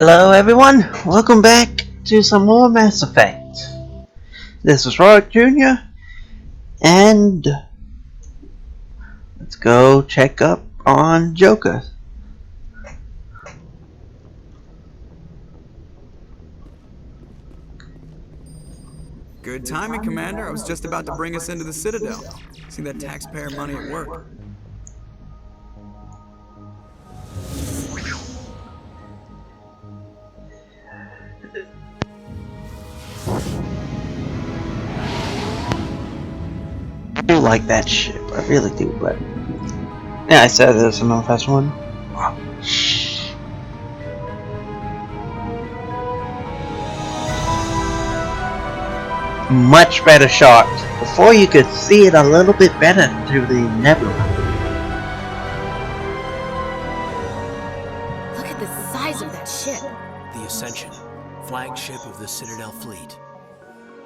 Hello everyone, welcome back to some more Mass Effect. This is Roderick Jr. and let's go check up on Joker. Good timing, Commander. I was just about to bring us into the Citadel. See that taxpayer money at work. I do like that ship, I really do, but yeah, I said there's another fast one. Much better shot. Before you could see it a little bit better through the nebula. Look at the size of that ship. The Ascension, flagship of the Citadel fleet.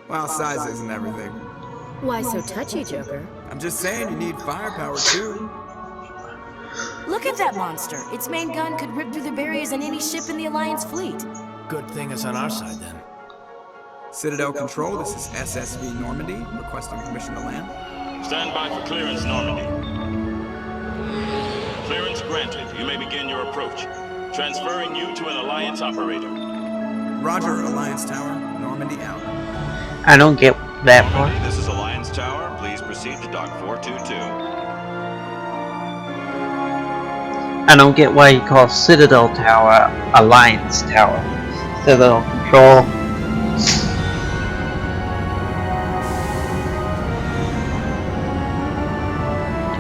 Well, size isn't everything. Why so touchy, Joker? I'm just saying you need firepower too. Look at that monster. Its main gun could rip through the barriers in any ship in the Alliance fleet. Good thing it's on our side then. Citadel Control, this is SSV Normandy, requesting permission to land. Stand by for clearance, Normandy. Clearance granted. You may begin your approach. Transferring you to an Alliance operator. Roger, Alliance Tower. Normandy out. I don't get that part. Normandy, this is Alliance Tower. Please proceed to Dock 422. I don't get why you call Citadel Tower Alliance Tower. Citadel Control.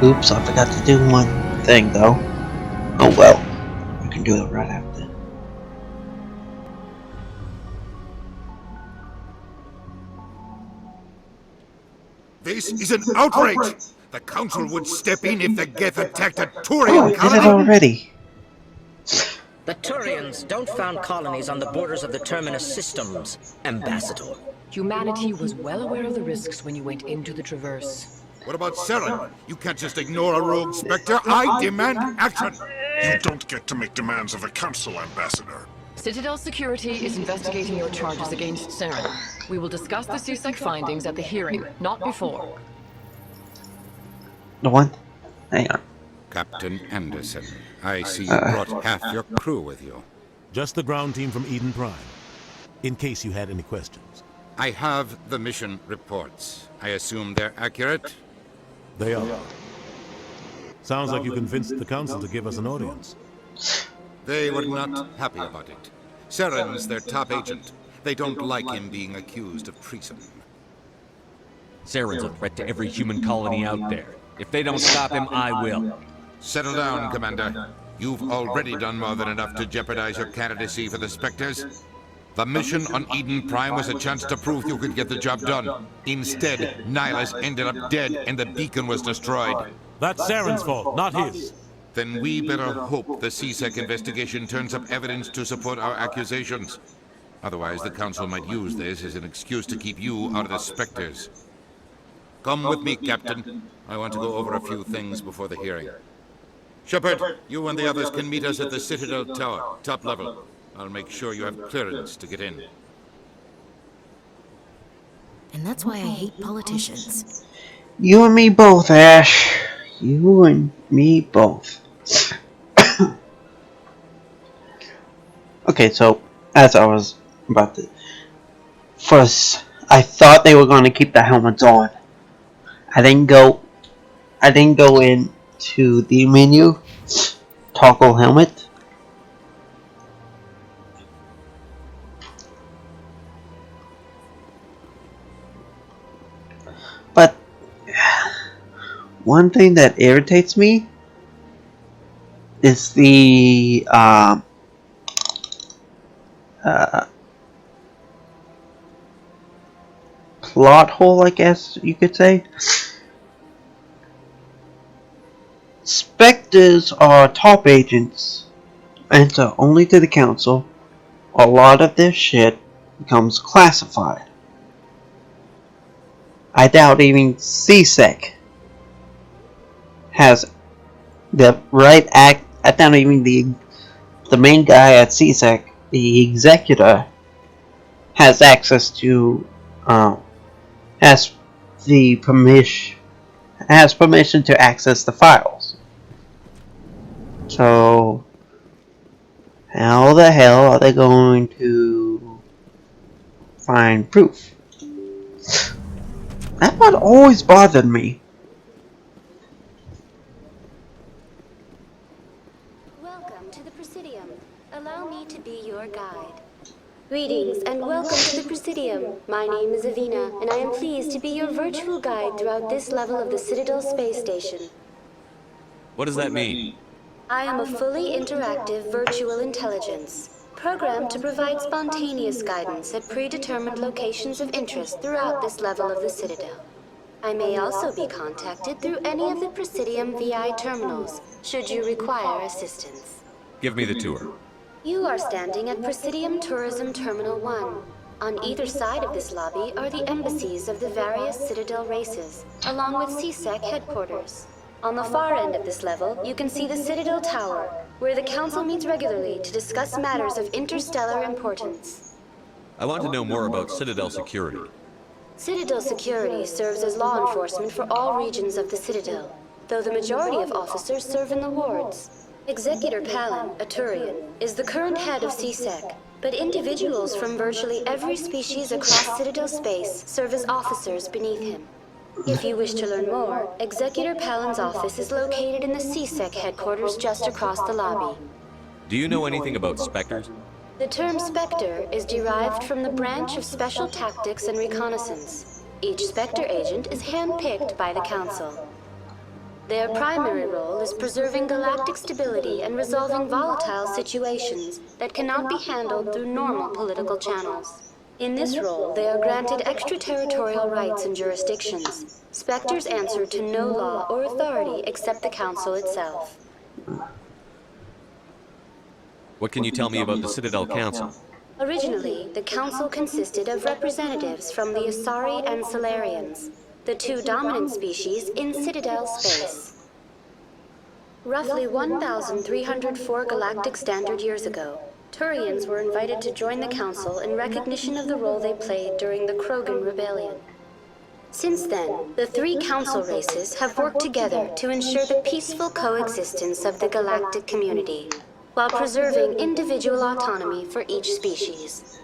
Oops, I forgot to do one thing though. Oh well, we can do it right after. This is an outrage! The Council would step in if the Geth attacked a Turian Oh, I did it colony! already. The Turians don't found colonies on the borders of the Terminus systems, Ambassador. Humanity was well aware of the risks when you went into the Traverse. What about Saren? You can't just ignore a rogue Spectre. I demand action! You don't get to make demands of the Council, Ambassador. Citadel Security is investigating your charges against Saren. We will discuss the CSEC findings at the hearing, not before. The one? Hang on. Captain Anderson, I see you brought half your crew with you. Just the ground team from Eden Prime, in case you had any questions. I have the mission reports. I assume they're accurate? They are. Sounds like you convinced the Council to give us an audience. They were not happy about it. Saren's their top agent. They don't like him being accused of treason. Saren's a threat to every human colony out there. If they don't stop him, I will. Settle down, Commander. You've already done more than enough to jeopardize your candidacy for the Spectres. The mission on Eden Prime was a chance to prove you could get the job done. Instead, Nihilus ended up dead and the beacon was destroyed. That's Saren's fault, not his. Then we better hope the CSEC investigation turns up evidence to support our accusations. Otherwise, the Council might use this as an excuse to keep you out of the Spectres. Come with me, Captain. I want to go over a few things before the hearing. Shepard, you and the others can meet us at the Citadel Tower, top level. I'll make sure you have clearance to get in. And that's why I hate politicians. You and me both, Ash. You and me both. Okay, so as I was about to, first I thought they were going to keep the helmets on. I didn't go into the menu, toggle helmet. But one thing that irritates me is the plot hole, I guess you could say. Spectres are top agents, answer only to the Council. A lot of their shit becomes classified. I doubt even CSEC has the right act. I doubt even the main guy at CSEC the executor has access to, has permission to access the files. So, how the hell are they going to find proof? That one always bothered me. Welcome to the Presidium. Allow me to be your guide. Greetings and welcome to the Presidium. My name is Avina, and I am pleased to be your virtual guide throughout this level of the Citadel space station. What does that mean? I am a fully interactive virtual intelligence, programmed to provide spontaneous guidance at predetermined locations of interest throughout this level of the Citadel. I may also be contacted through any of the Presidium VI terminals, should you require assistance. Give me the tour. You are standing at Presidium Tourism Terminal 1. On either side of this lobby are the embassies of the various Citadel races, along with CSEC headquarters. On the far end of this level, you can see the Citadel Tower, where the Council meets regularly to discuss matters of interstellar importance. I want to know more about Citadel security. Citadel security serves as law enforcement for all regions of the Citadel, though the majority of officers serve in the wards. Executor Palin, a Turian, is the current head of CSEC, but individuals from virtually every species across Citadel space serve as officers beneath him. If you wish to learn more, Executor Palin's office is located in the CSEC headquarters just across the lobby. Do you know anything about Spectres? The term Spectre is derived from the branch of Special Tactics and Reconnaissance. Each Spectre agent is handpicked by the Council. Their primary role is preserving galactic stability and resolving volatile situations that cannot be handled through normal political channels. In this role, they are granted extraterritorial rights and jurisdictions. Spectres answer to no law or authority except the Council itself. What can you tell me about the Citadel Council? Originally, the Council consisted of representatives from the Asari and Solarians, the two dominant species in Citadel space. Roughly 1,304 galactic standard years ago, Turians were invited to join the Council in recognition of the role they played during the Krogan Rebellion. Since then, the three Council races have worked together to ensure the peaceful coexistence of the galactic community, while preserving individual autonomy for each species.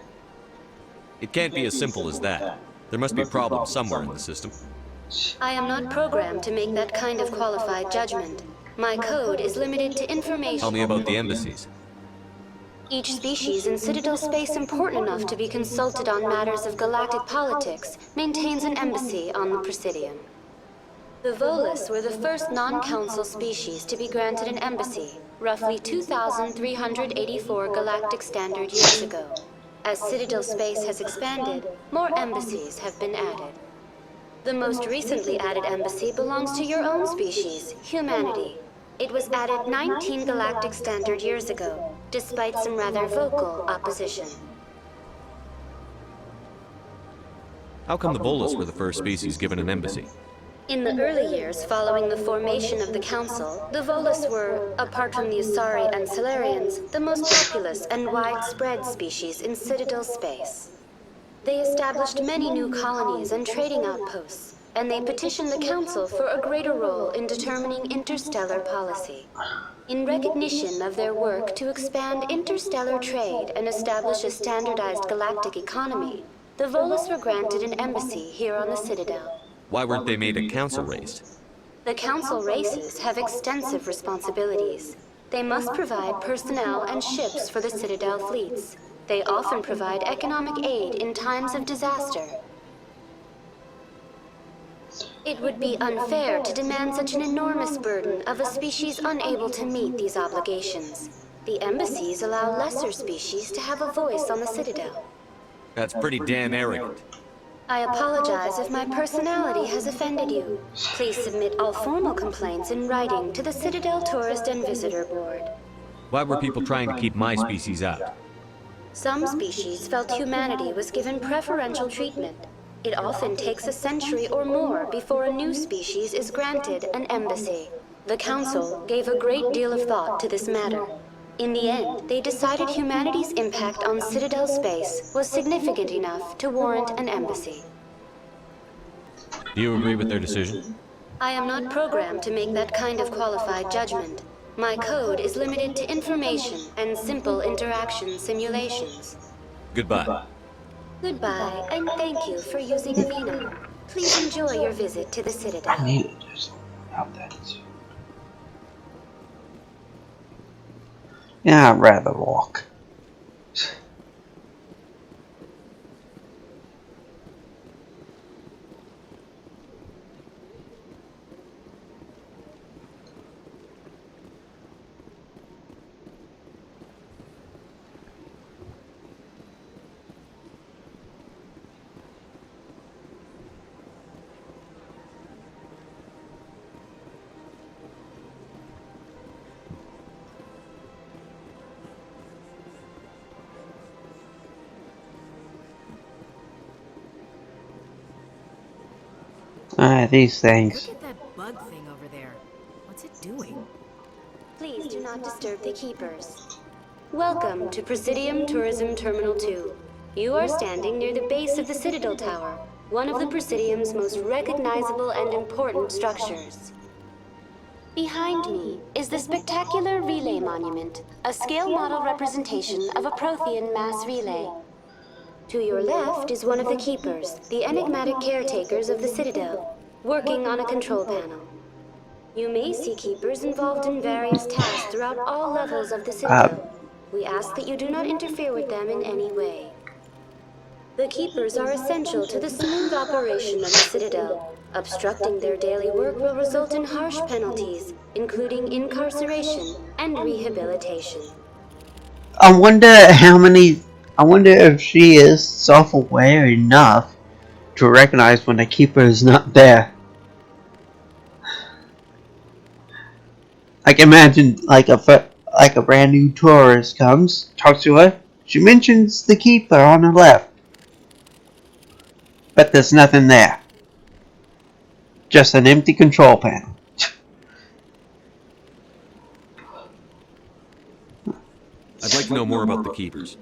It can't be as simple as that. There must be problems somewhere in the system. I am not programmed to make that kind of qualified judgment. My code is limited to information. Tell me about the embassies. Each species in Citadel space important enough to be consulted on matters of galactic politics maintains an embassy on the Presidium. The Volus were the first non-council species to be granted an embassy, roughly 2,384 galactic standard years ago. As Citadel space has expanded, more embassies have been added. The most recently added embassy belongs to your own species, humanity. It was added 19 galactic standard years ago, despite some rather vocal opposition. How come the Volus were the first species given an embassy? In the early years following the formation of the Council, the Volus were, apart from the Asari and Solarians, the most populous and widespread species in Citadel space. They established many new colonies and trading outposts, and they petitioned the Council for a greater role in determining interstellar policy. In recognition of their work to expand interstellar trade and establish a standardized galactic economy, the Volus were granted an embassy here on the Citadel. Why weren't they made a council race? The Council races have extensive responsibilities. They must provide personnel and ships for the Citadel fleets. They often provide economic aid in times of disaster. It would be unfair to demand such an enormous burden of a species unable to meet these obligations. The embassies allow lesser species to have a voice on the Citadel. That's pretty damn arrogant. I apologize if my personality has offended you. Please submit all formal complaints in writing to the Citadel Tourist and Visitor Board. Why were people trying to keep my species out? Some species felt humanity was given preferential treatment. It often takes a century or more before a new species is granted an embassy. The Council gave a great deal of thought to this matter. In the end, they decided humanity's impact on Citadel space was significant enough to warrant an embassy. Do you agree with their decision? I am not programmed to make that kind of qualified judgment. My code is limited to information and simple interaction simulations. Goodbye. Goodbye, and thank you for using Avina. Please enjoy your visit to the Citadel. I need to do something about that. Yeah, I'd rather walk. These things. Look at that bug thing over there. What's it doing? Please do not disturb the keepers. Welcome to Presidium Tourism Terminal 2. You are standing near the base of the Citadel Tower, one of the Presidium's most recognizable and important structures. Behind me is the spectacular Relay Monument, a scale model representation of a Prothean mass relay. To your left is one of the keepers, the enigmatic caretakers of the Citadel, working on a control panel. You may see keepers involved in various tasks throughout all levels of the Citadel. We ask that you do not interfere with them in any way. The keepers are essential to the smooth operation of the Citadel. Obstructing their daily work will result in harsh penalties, including incarceration and rehabilitation. I wonder if she is self-aware enough to recognize when the keeper is not there. Like imagine like a brand new tourist comes, talks to her, she mentions the keeper on the left. But there's nothing there. Just an empty control panel. I'd like to know more about the keepers.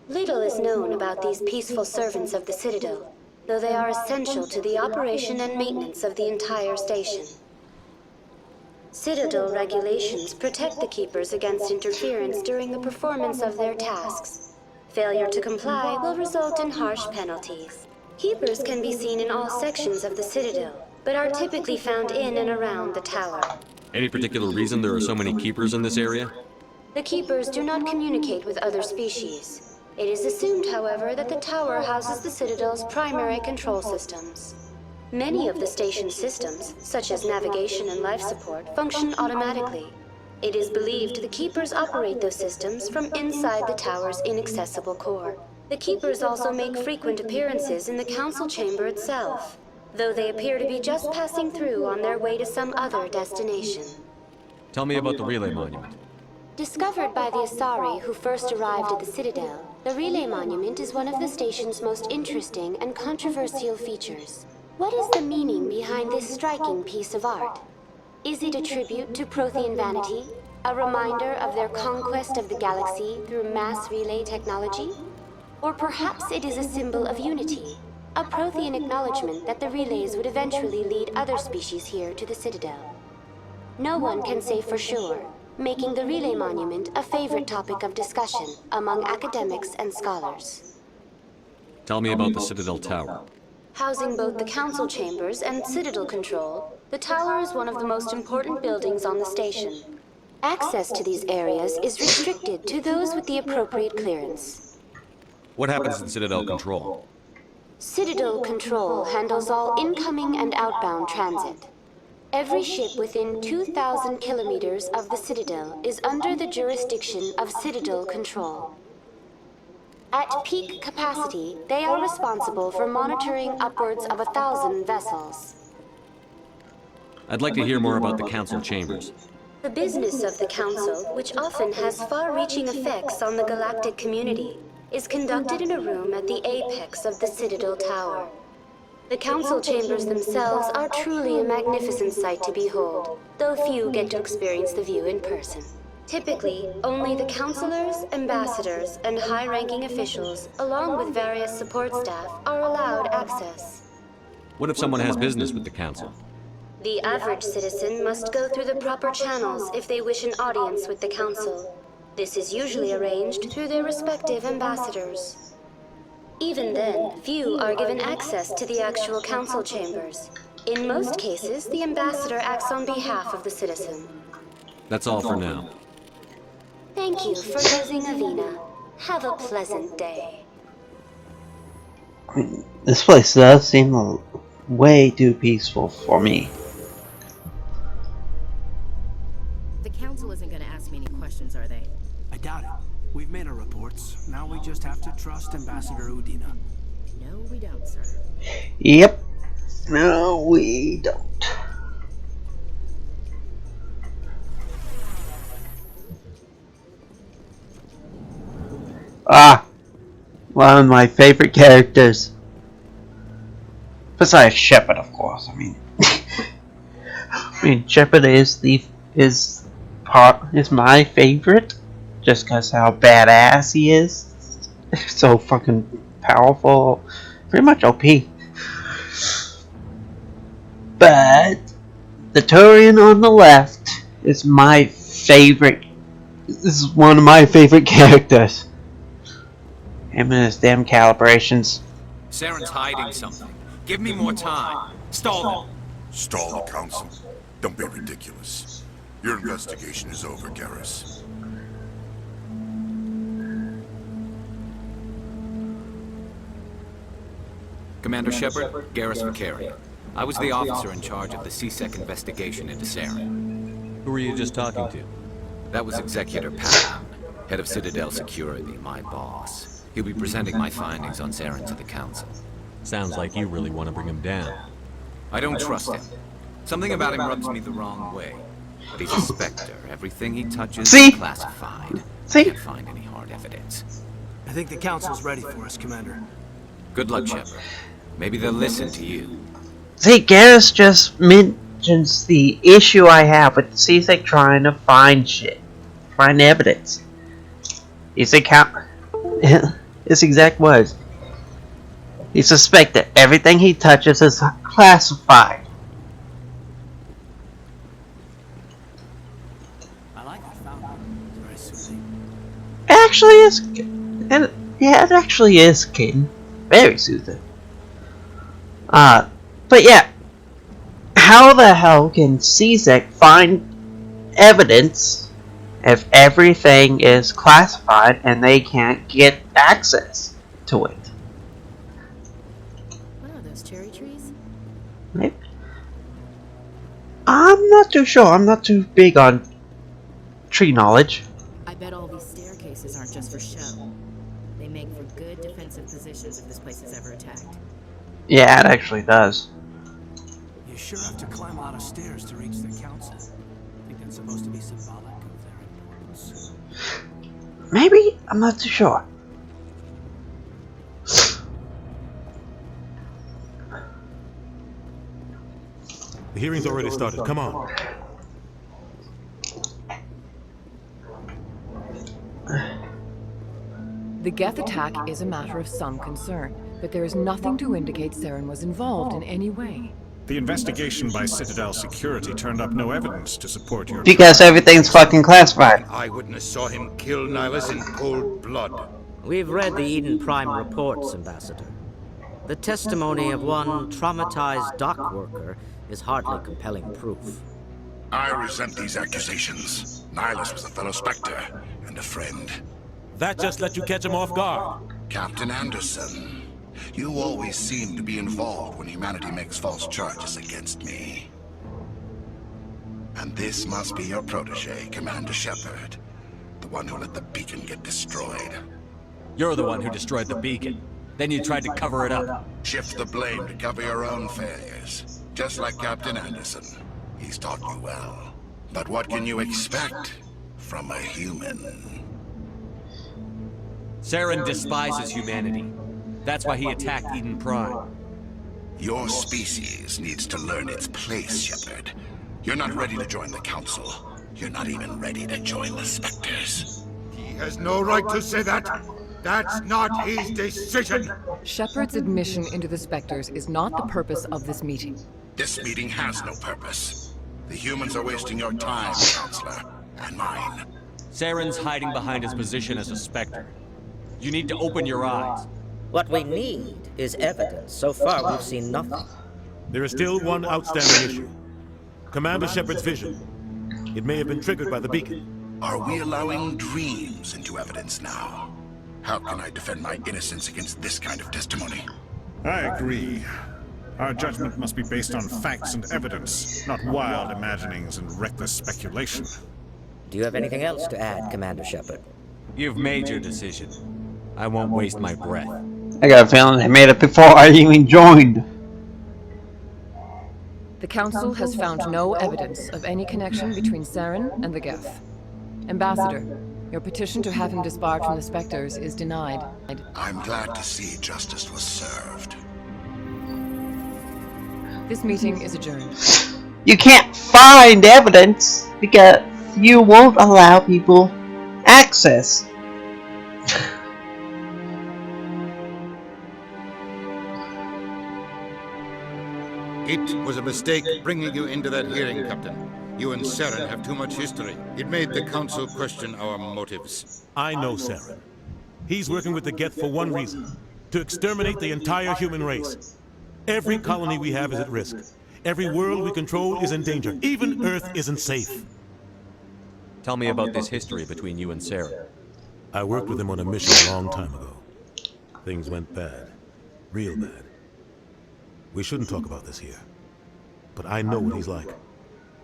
Little is known about these peaceful servants of the Citadel, though they are essential to the operation and maintenance of the entire station. Citadel regulations protect the keepers against interference during the performance of their tasks. Failure to comply will result in harsh penalties. Keepers can be seen in all sections of the Citadel, but are typically found in and around the tower. Any particular reason there are so many keepers in this area? The keepers do not communicate with other species. It is assumed, however, that the tower houses the Citadel's primary control systems. Many of the station's systems, such as navigation and life support, function automatically. It is believed the keepers operate those systems from inside the tower's inaccessible core. The keepers also make frequent appearances in the council chamber itself, though they appear to be just passing through on their way to some other destination. Tell me about the Relay Monument. Discovered by the Asari who first arrived at the Citadel, the Relay Monument is one of the station's most interesting and controversial features. What is the meaning behind this striking piece of art? Is it a tribute to Prothean vanity? A reminder of their conquest of the galaxy through mass relay technology? Or perhaps it is a symbol of unity, a Prothean acknowledgement that the relays would eventually lead other species here to the Citadel. No one can say for sure, making the Relay Monument a favorite topic of discussion among academics and scholars. Tell me about the Citadel Tower. Housing both the council chambers and Citadel control, the tower is one of the most important buildings on the station. Access to these areas is restricted to those with the appropriate clearance. What happens in Citadel Control? Citadel Control handles all incoming and outbound transit. Every ship within 2,000 kilometers of the Citadel is under the jurisdiction of Citadel Control. At peak capacity, they are responsible for monitoring upwards of 1,000 vessels. I'd like to hear more about the council chambers. The business of the Council, which often has far-reaching effects on the galactic community, is conducted in a room at the apex of the Citadel Tower. The Council chambers themselves are truly a magnificent sight to behold, though few get to experience the view in person. Typically, only the counselors, ambassadors, and high-ranking officials, along with various support staff, are allowed access. What if someone has business with the council? The average citizen must go through the proper channels if they wish an audience with the council. This is usually arranged through their respective ambassadors. Even then, few are given access to the actual council chambers. In most cases, the ambassador acts on behalf of the citizen. That's all for now. Thank you for using Avina. Have a pleasant day. This place does seem way too peaceful for me. The council isn't going to ask me any questions, are they? I doubt it. We've made our reports. Now we just have to trust Ambassador Udina. No, we don't, sir. Yep. No, we don't. Ah, one of my favorite characters. Besides Shepard, of course. I mean, Shepard is my favorite, just because how badass he is. So fucking powerful, pretty much OP. But the Turian on the left is my favorite. This is one of my favorite characters. Him and his damn calibrations. Saren's hiding something. Give me more time. Stall them. Stall the council? Don't be ridiculous. Your investigation is over, Garrus. Commander Shepard, Garrus Vicari. I was the officer in charge of the CSEC investigation into Saren. Who were you just talking to? That was Executor Patton, head of Citadel Security, my boss. He'll be presenting my findings on Saren to the Council. Sounds like you really want to bring him down. I don't trust him. Something about him rubs me the wrong way. But he's a Spectre. Everything he touches is classified. Can't find any hard evidence. I think the Council's ready for us, Commander. Good luck, Shepard. Maybe they'll listen to you. See, Garrus just mentions the issue I have with CSEC trying to find shit. Find evidence. His exact words. He suspects that everything he touches is classified. I like that fountain. It's very soothing. It actually is, and yeah, it actually is, Caden. Very soothing. But yeah, how the hell can CSEC find evidence if everything is classified and they can't get access to it? What are those, cherry trees? Maybe. I'm not too sure. I'm not too big on tree knowledge. I bet all these staircases aren't just for show. They make for good defensive positions if this place is ever attacked. Yeah, it actually does. You sure have to climb a lot of stairs to reach the Council. I think that's supposed to be symbolic of their importance. Maybe? I'm not too sure. The hearing's already started. Come on. The Geth attack is a matter of some concern, but there is nothing to indicate Saren was involved in any way. The investigation by Citadel Security turned up no evidence to support your... Because everything's fucking classified. An eyewitness saw him kill Nihilus in cold blood. We've read the Eden Prime reports, Ambassador. The testimony of one traumatized dock worker is hardly compelling proof. I resent these accusations. Nihilus was a fellow Spectre and a friend. That just let you catch him off guard. Captain Anderson, you always seem to be involved when humanity makes false charges against me. And this must be your protege, Commander Shepard. The one who let the beacon get destroyed. You're the one who destroyed the beacon. Then you tried to cover it up. Shift the blame to cover your own failures. Just like Captain Anderson. He's taught you well. But what can you expect from a human? Saren despises humanity. That's why he attacked Eden Prime. Your species needs to learn its place, Shepard. You're not ready to join the Council. You're not even ready to join the Spectres. He has no right to say that. That's not his decision. Shepard's admission into the Spectres is not the purpose of this meeting. This meeting has no purpose. The humans are wasting your time, Counselor, and mine. Saren's hiding behind his position as a Spectre. You need to open your eyes. What we need is evidence. So far, we've seen nothing. There is still one outstanding issue. Commander Shepard's vision. It may have been triggered by the beacon. Are we allowing dreams into evidence now? How can I defend my innocence against this kind of testimony? I agree. Our judgment must be based on facts and evidence, not wild imaginings and reckless speculation. Do you have anything else to add, Commander Shepard? You've made your decision. I won't waste my breath. I got a feeling they made it before I even joined. The Council has found no evidence of any connection between Saren and the Geth. Ambassador, your petition to have him disbarred from the Spectres is denied. I'm glad to see justice was served. This meeting is adjourned. You can't find evidence because you won't allow people access. It was a mistake bringing you into that hearing, Captain. You and Saren have too much history. It made the Council question our motives. I know Saren. He's working with the Geth for one reason. To exterminate the entire human race. Every colony we have is at risk. Every world we control is in danger. Even Earth isn't safe. Tell me about this history between you and Saren. I worked with him on a mission a long time ago. Things went bad. Real bad. We shouldn't talk about this here. But I know what he's like.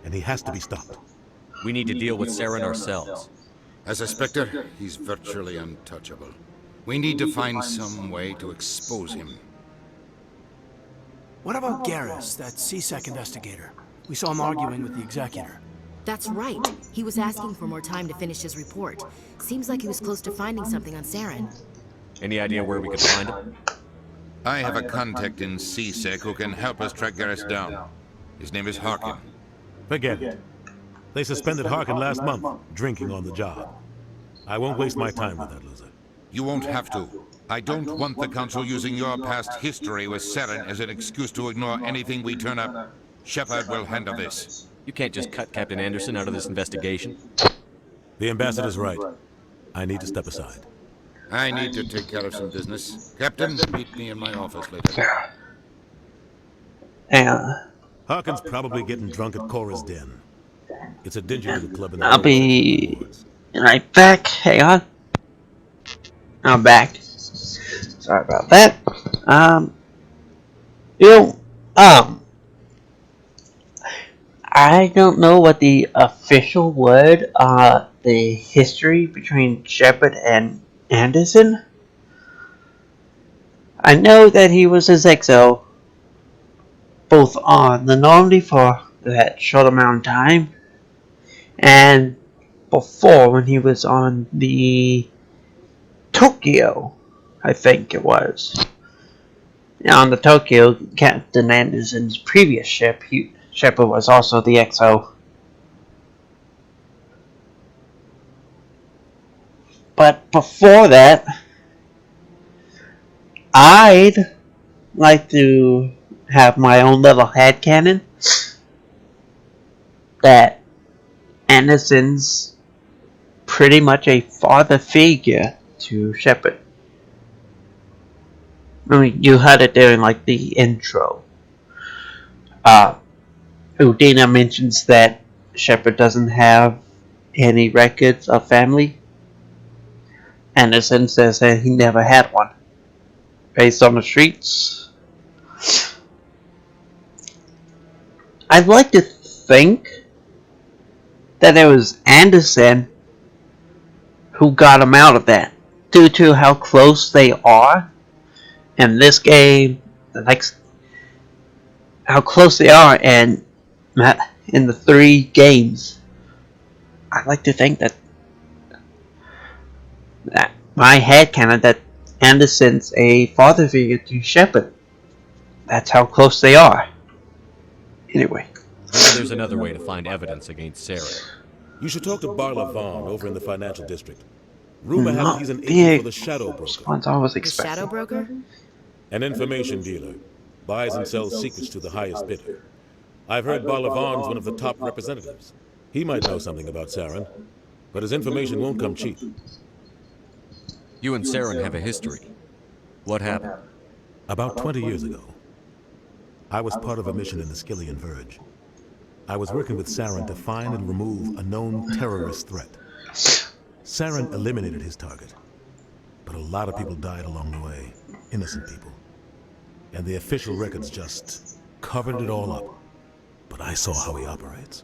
And he has to be stopped. We need to deal with Saren ourselves. As a Spectre, he's virtually untouchable. We need to find some way to expose him. What about Garrus, that CSEC investigator? We saw him arguing with the Executor. That's right. He was asking for more time to finish his report. Seems like he was close to finding something on Saren. Any idea where we could find him? I have a contact in CSEC who can help us track Garrus down. His name is Harkin. Forget it. They suspended Harkin last month, drinking on the job. I won't waste my time with that loser. You won't have to. I don't want the Council using your past history with Saren as an excuse to ignore anything we turn up. Shepard will handle this. You can't just cut Captain Anderson out of this investigation. The Ambassador's right. I need to step aside. I need to take care of some business. Captain, meet me in my office later. Harkin's probably getting drunk at Cora's Den. It's a dingy little club in the I'll be right back. Hang on. I'm back. Sorry about that. I don't know what the official word, the history between Shepard and Anderson. I know that he was his exo, both on the Normandy for that short amount of time, and before when he was on the Tokyo, I think it was. On the Tokyo, Captain Anderson's previous ship, Shepard was also the XO. But before that, I'd like to have my own little headcanon that Anderson's pretty much a father figure to Shepard. I mean, you had it there in like the intro. Udina mentions that Shepard doesn't have any records of family. Anderson says that he never had one. Based on the streets. I'd like to think that it was Anderson who got him out of that, due to how close they are in this game, how close they are, and in the 3 games. I'd like to think that my headcanon that Anderson's a father figure to Shepard. That's how close they are. Anyway. Maybe there's another way to find evidence against Saren. You should talk to Barla Vaughn over in the financial district. Rumor has it he's an Not agent the for the Shadow Broker. response I was The expecting. Shadow Broker? An information dealer. Buys and sells secrets to the highest bidder. I've heard Barla Vaughn's one of the top representatives. He might know something about Saren, but his information won't come cheap. You and Saren have a history. What happened? About 20 years ago, I was part of a mission in the Skillian Verge. I was working with Saren to find and remove a known terrorist threat. Saren eliminated his target, but a lot of people died along the way, innocent people. And the official records just covered it all up. But I saw how he operates.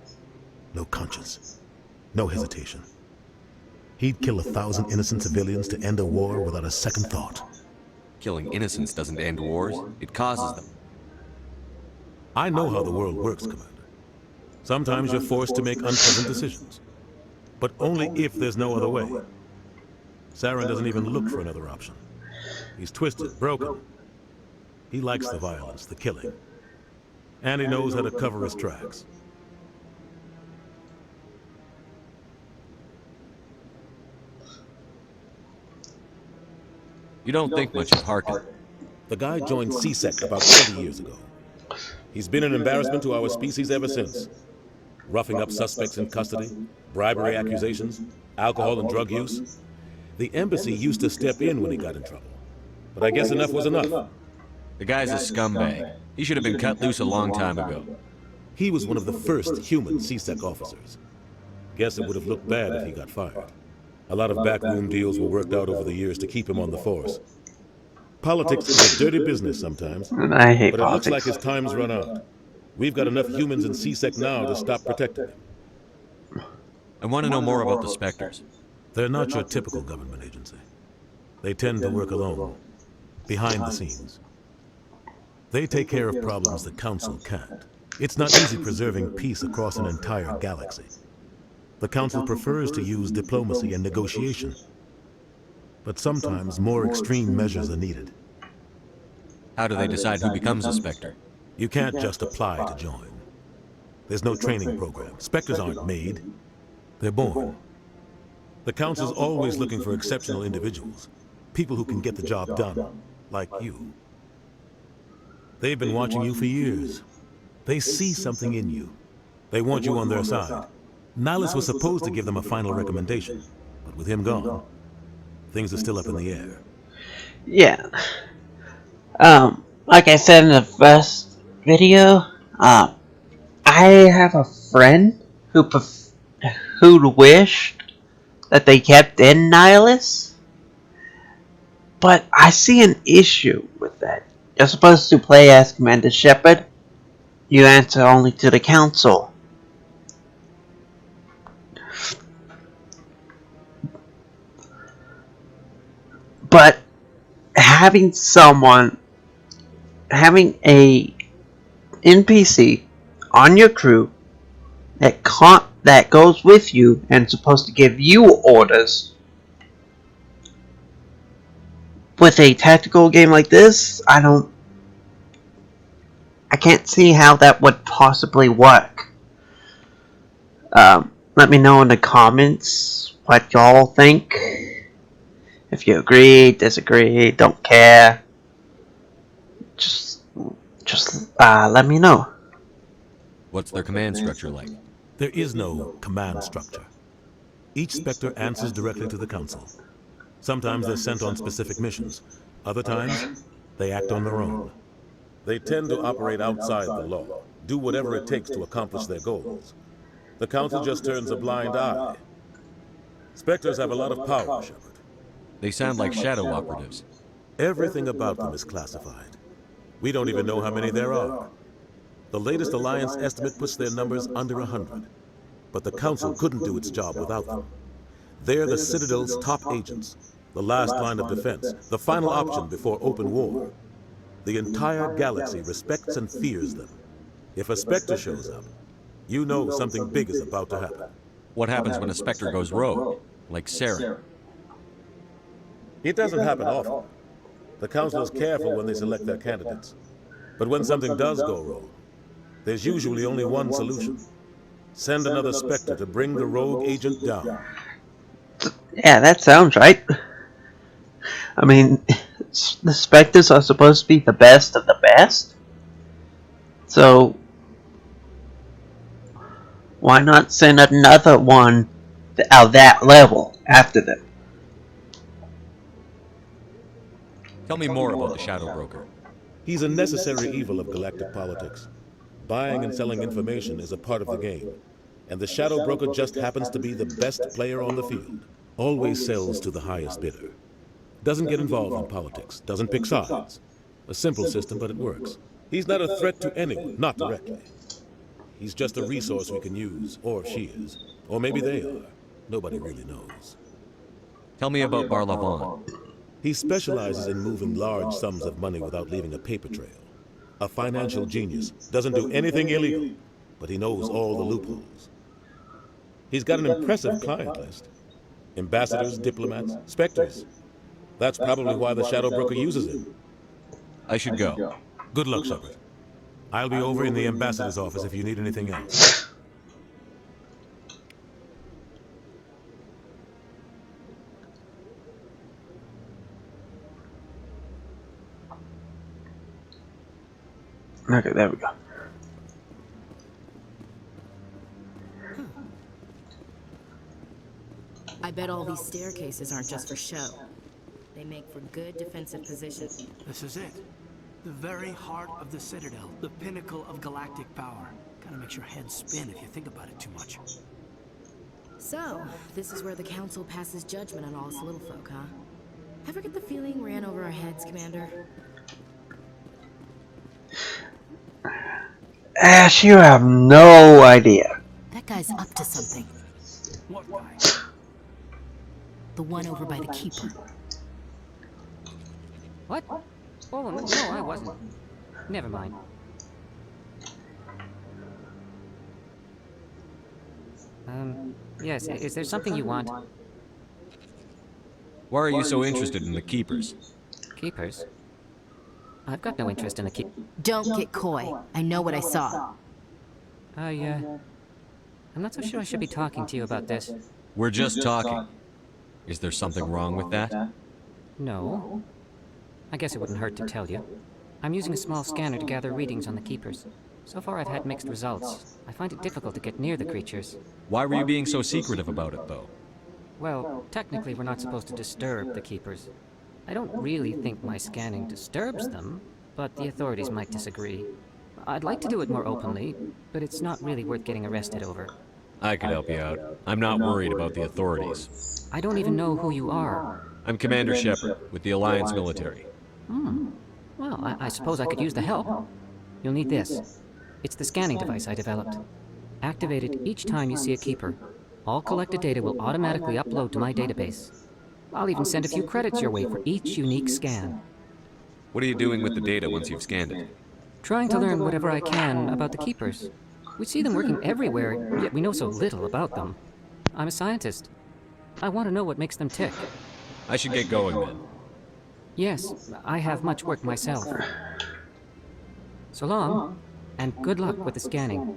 No conscience, no hesitation. He'd kill 1,000 innocent civilians to end a war without a second thought. Killing innocents doesn't end wars, it causes them. I know how the world works, Commander. Sometimes you're forced to make unpleasant decisions, but only if there's no other way. Saren doesn't even look for another option. He's twisted, broken. He likes the violence, the killing, and he knows how to cover his tracks. You don't think much of Harkin. The guy joined CSEC about 20 years ago. He's been an embarrassment to our species ever since. Roughing up suspects in custody, bribery accusations, alcohol and drug use. The embassy used to step in when he got in trouble. But I guess enough was enough. The guy's a scumbag. He should have been cut loose a long time ago. He was one of the first human CSEC officers. Guess it would have looked bad if he got fired. A lot of backroom deals were worked out over the years to keep him on the force. Politics is a dirty business sometimes, And I hate but it politics. looks like his time's run out. We've got enough humans in CSEC now to stop protecting him. I want to know more about the Spectres. They're not your typical government agency. They tend to work alone, behind the scenes. They take care of problems the Council can't. It's not easy preserving peace across an entire galaxy. The Council prefers to use diplomacy and negotiation, but sometimes more extreme measures are needed. How do they decide who becomes a Spectre? You can't just apply to join. There's no training program. Spectres aren't made. They're born. The Council's always looking for exceptional individuals, people who can get the job done, like you. They've been watching you for years. They see something in you. They want you on their side. Nihilus was supposed to give them a final recommendation, but with him gone, things are still up in the air. Yeah. Like I said in the first video, I have a friend who wished that they kept in Nihilus, but I see an issue with that. You're supposed to play as Commander Shepard. You answer only to the Council. But having a NPC on your crew that goes with you and supposed to give you orders with a tactical game like this, I can't see how that would possibly work. Let me know in the comments what y'all think. If you agree, disagree, don't care, just let me know. What's their command structure like? There is no command structure. Each Spectre answers directly to the Council. Sometimes they're sent on specific missions. Other times, they act on their own. They tend to operate outside the law, do whatever it takes to accomplish their goals. The Council just turns a blind eye. Spectres have a lot of power, Shepard. They sound like shadow operatives. Everything about them is classified. We don't even know how many there are. The latest Alliance estimate puts their numbers under 100. But the Council couldn't do its job without them. They're the Citadel's top agents, the last line of defense, the final option before open war. The entire galaxy respects and fears them. If a Spectre shows up, you know something big is about to happen. What happens when a Spectre goes rogue, like Saren? It doesn't happen often. The Council is careful when they select their candidates. But when something does go wrong, there's usually only one solution. Send another Spectre to bring the rogue agent down. Yeah, that sounds right. I mean, the Spectres are supposed to be the best of the best. So, why not send another one of that level after them? Tell me more about the Shadow Broker. He's a necessary evil of galactic politics. Buying and selling information is a part of the game. And the Shadow Broker just happens to be the best player on the field. Always sells to the highest bidder. Doesn't get involved in politics. Doesn't pick sides. A simple system, but it works. He's not a threat to anyone, not directly. He's just a resource we can use, or she is. Or maybe they are. Nobody really knows. Tell me about Barlavon. He specializes in moving large sums of money without leaving a paper trail. A financial genius. Doesn't do anything illegal, but he knows all the loopholes. He's got an impressive client list. Ambassadors, diplomats, specters. That's probably why the Shadow Broker uses him. I should go. Good luck, Shepard. I'll be over in the ambassador's office if you need anything else. Okay, there we go. I bet all these staircases aren't just for show. They make for good defensive positions. This is it. The very heart of the Citadel. The pinnacle of galactic power. Kinda makes your head spin if you think about it too much. So, this is where the Council passes judgment on all us little folk, huh? Ever get the feeling ran over our heads, Commander? Ash, you have no idea. That guy's up to something. What guy? The one over by the Keeper. What? Oh, no, I wasn't. Never mind. Yes, is there something you want? Why are you so interested in the Keepers? Keepers? I've got no interest in the Don't get coy. I know what I saw. I'm not so sure I should be talking to you about this. We're just talking. Is there something wrong with that? No. I guess it wouldn't hurt to tell you. I'm using a small scanner to gather readings on the Keepers. So far I've had mixed results. I find it difficult to get near the creatures. Why were you being so secretive about it, though? Well, technically we're not supposed to disturb the Keepers. I don't really think my scanning disturbs them, but the authorities might disagree. I'd like to do it more openly, but it's not really worth getting arrested over. I could help you out. I'm not worried about the authorities. I don't even know who you are. I'm Commander Shepard, with the Alliance military. Well, I suppose I could use the help. You'll need this. It's the scanning device I developed. Activate it each time you see a Keeper. All collected data will automatically upload to my database. I'll even send a few credits your way for each unique scan. What are you doing with the data once you've scanned it? Trying to learn whatever I can about the Keepers. We see them working everywhere, yet we know so little about them. I'm a scientist. I want to know what makes them tick. I should get going then. Yes, I have much work myself. So long, and good luck with the scanning.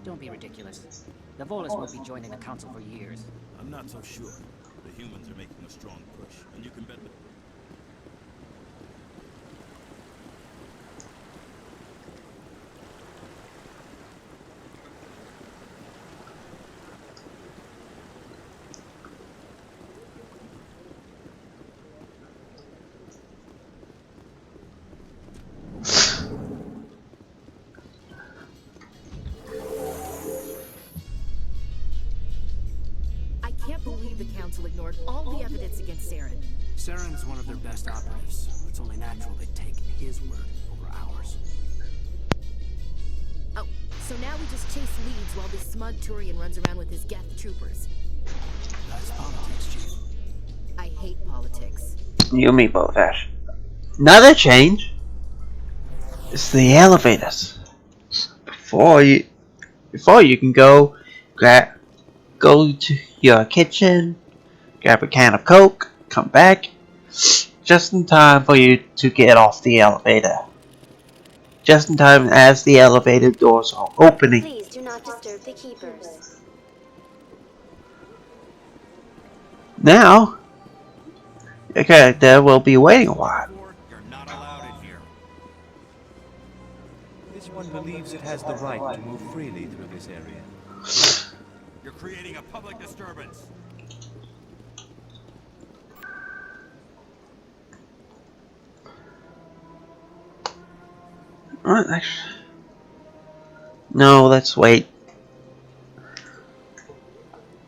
Don't be ridiculous. The Volus won't be joining the Council for years. I'm not so sure. The humans are making a strong push, and you can bet that... Council ignored all the evidence against Saren. Saren's one of their best operatives. It's only natural they take his word over ours. Oh, so now we just chase leads while this smug Turian runs around with his Geth troopers. That's politics, Chief. I hate politics. You and me both, Ash. Another change is the elevators. Before you can go to your kitchen, grab a can of Coke, come back, just in time for you to get off the elevator. Just in time as the elevator doors are opening. Please do not disturb the keepers. Now, your character will be waiting a while. You're not allowed in here. This one believes it has the right to move freely through this area. You're creating a public disturbance. No, let's wait.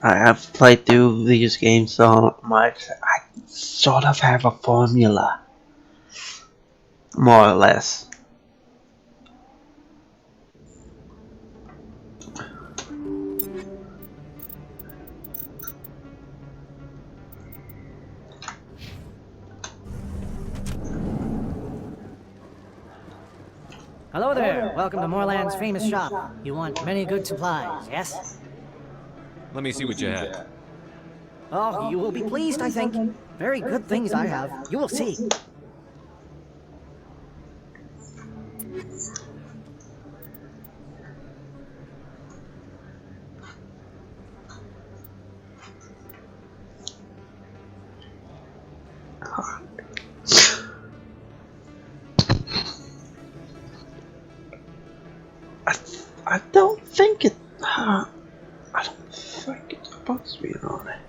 I have played through these games so much, I sort of have a formula. More or less. Hello there. Welcome to Moorland's famous shop. You want many good supplies, yes? Let me see what you have. Oh, you will be pleased, I think. Very good things I have. You will see. I don't think it. I don't think it's supposed to be on it.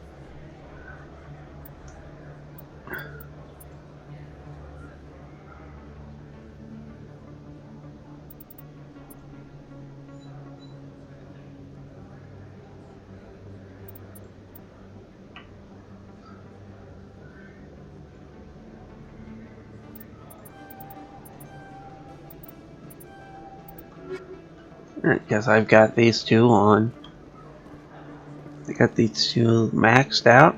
I guess I've got these two on. I got these two maxed out.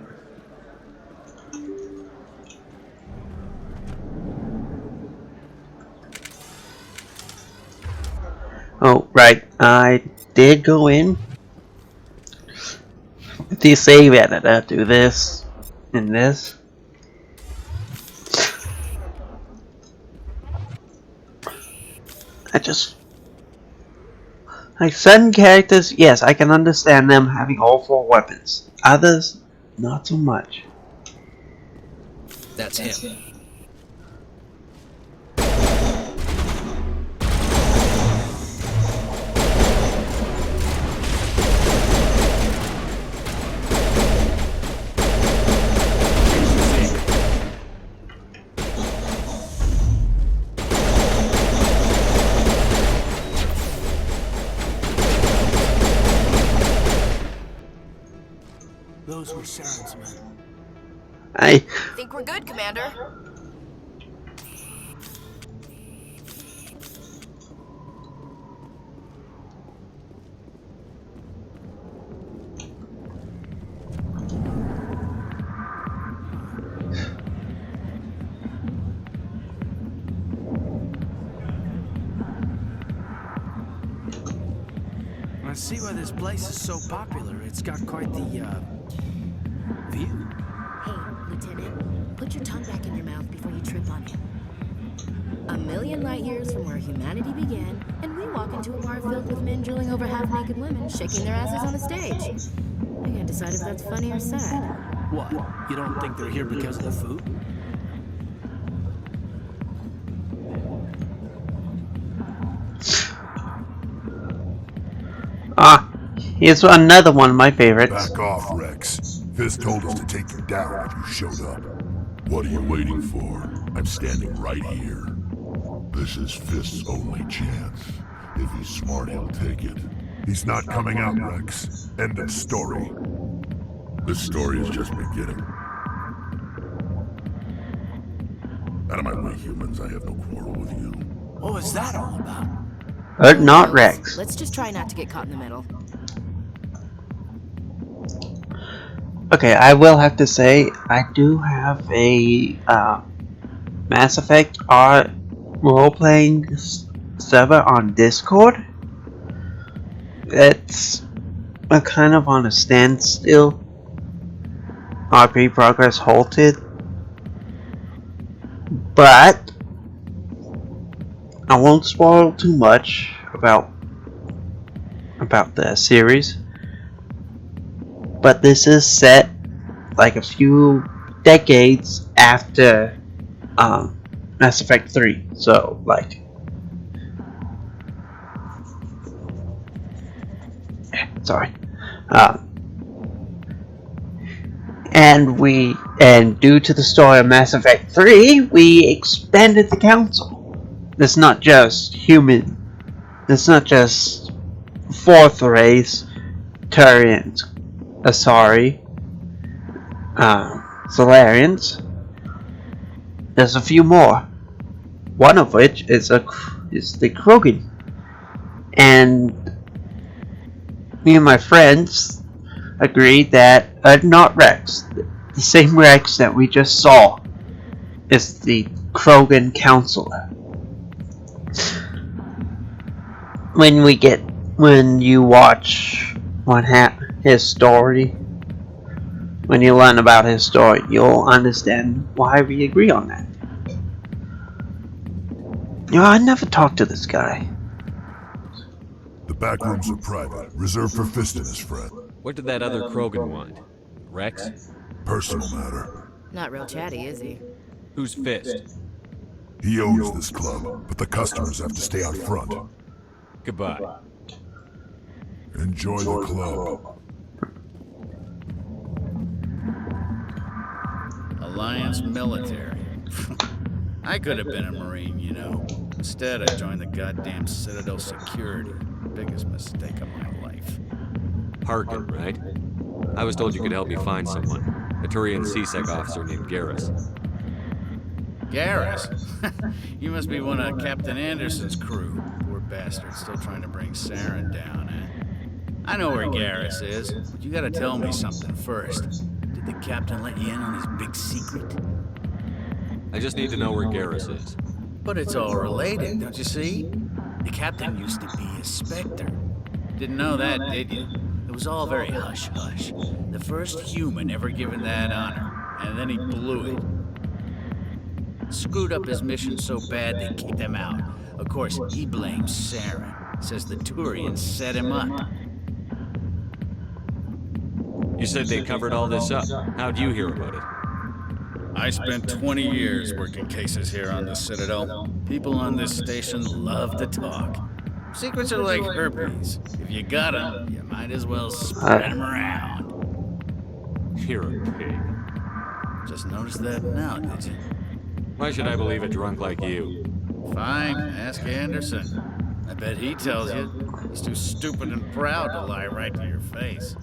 Oh, right. I did go in with the save editor, do this and this. Like certain characters, yes, I can understand them having all 4 weapons. Others, not so much. That's him. Those were Saren's men. I think we're good, Commander. I see why this place is so popular. It's got quite the, view. Hey, Lieutenant, put your tongue back in your mouth before you trip on him. 1,000,000 light years from where humanity began, and we walk into a bar filled with men drooling over half-naked women, shaking their asses on a stage. I can't decide if that's funny or sad. What? You don't think they're here because of the food? here's another one of my favorites. Back off, Rex. Fist told us to take you down if you showed up. What are you waiting for? I'm standing right here. This is Fist's only chance. If he's smart, he'll take it. He's not coming out, Rex. End of story. This story is just beginning. Out of my way, humans. I have no quarrel with you. What was that all about? Not Rex. Let's just try not to get caught in the middle. Okay, I will have to say, I do have a Mass Effect R role-playing server on Discord. It's kind of on a standstill RP progress halted. But I won't spoil too much about the series. But this is set like a few decades after Mass Effect 3. So like sorry. And due to the story of Mass Effect 3, we expanded the council. It's not just human. It's not just fourth race, Turians, Asari, Solarians. There's a few more. One of which is the Krogan. And me and my friends agreed that not Rex, the same Rex that we just saw, is the Krogan counselor. When you watch his story, when you learn about his story, you'll understand why we agree on that. I never talked to this guy. The back rooms are private, reserved for Fist and his friend. What did that other Krogan want? Rex? Personal matter. Not real chatty, is he? Who's Fist? He owns this club, but the customers have to stay out front. Goodbye. Enjoy the club. Alliance military. I could have been a Marine, you know. Instead, I joined the goddamn Citadel security. Biggest mistake of my life. Harkin, right? I was told you could help me find someone. A Turian CSEC officer named Garrus. Garrus? You must be one of Captain Anderson's crew. Poor bastard, still trying to bring Saren down, eh? I know where Garrus is, but you gotta tell me something first. Did the captain let you in on his big secret? I just need to know where Garrus is. But it's all related, don't you see? The captain used to be a Spectre. Didn't know that, did you? It was all very hush-hush. The first human ever given that honor, and then he blew it. Screwed up his mission so bad they kicked him out. Of course, he blames Saren. Says the Turians set him up. You said they covered all this up. How'd you hear about it? I spent 20 years working cases here on the Citadel. People on this station love to talk. Secrets are like herpes. If you got them, you might as well spread them around. You're a pig. Just noticed that now, did you? Why should I believe a drunk like you? Fine, ask Anderson. I bet he tells you. He's too stupid and proud to lie right to your face.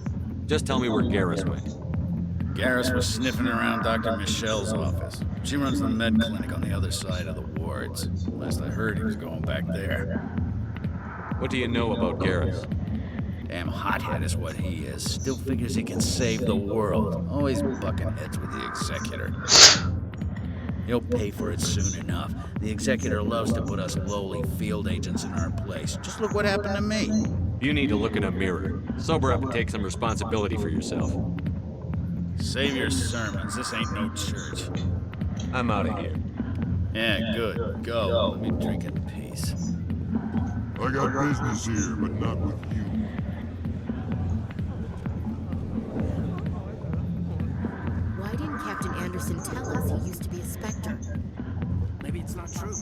Just tell me where Garrus went. Garrus was sniffing around Dr. Michelle's office. She runs the med clinic on the other side of the wards. Last I heard, he was going back there. What do you know about Garrus? Damn hothead is what he is. Still figures he can save the world. Always bucking heads with the Executor. He'll pay for it soon enough. The Executor loves to put us lowly field agents in our place. Just look what happened to me. You need to look in a mirror. Sober up and take some responsibility for yourself. Save your sermons. This ain't no church. I'm out of here. Yeah, good. Go. Let me drink in peace. I got business here, but not with you. Why didn't Captain Anderson tell us he used to be a Spectre? Maybe it's not true.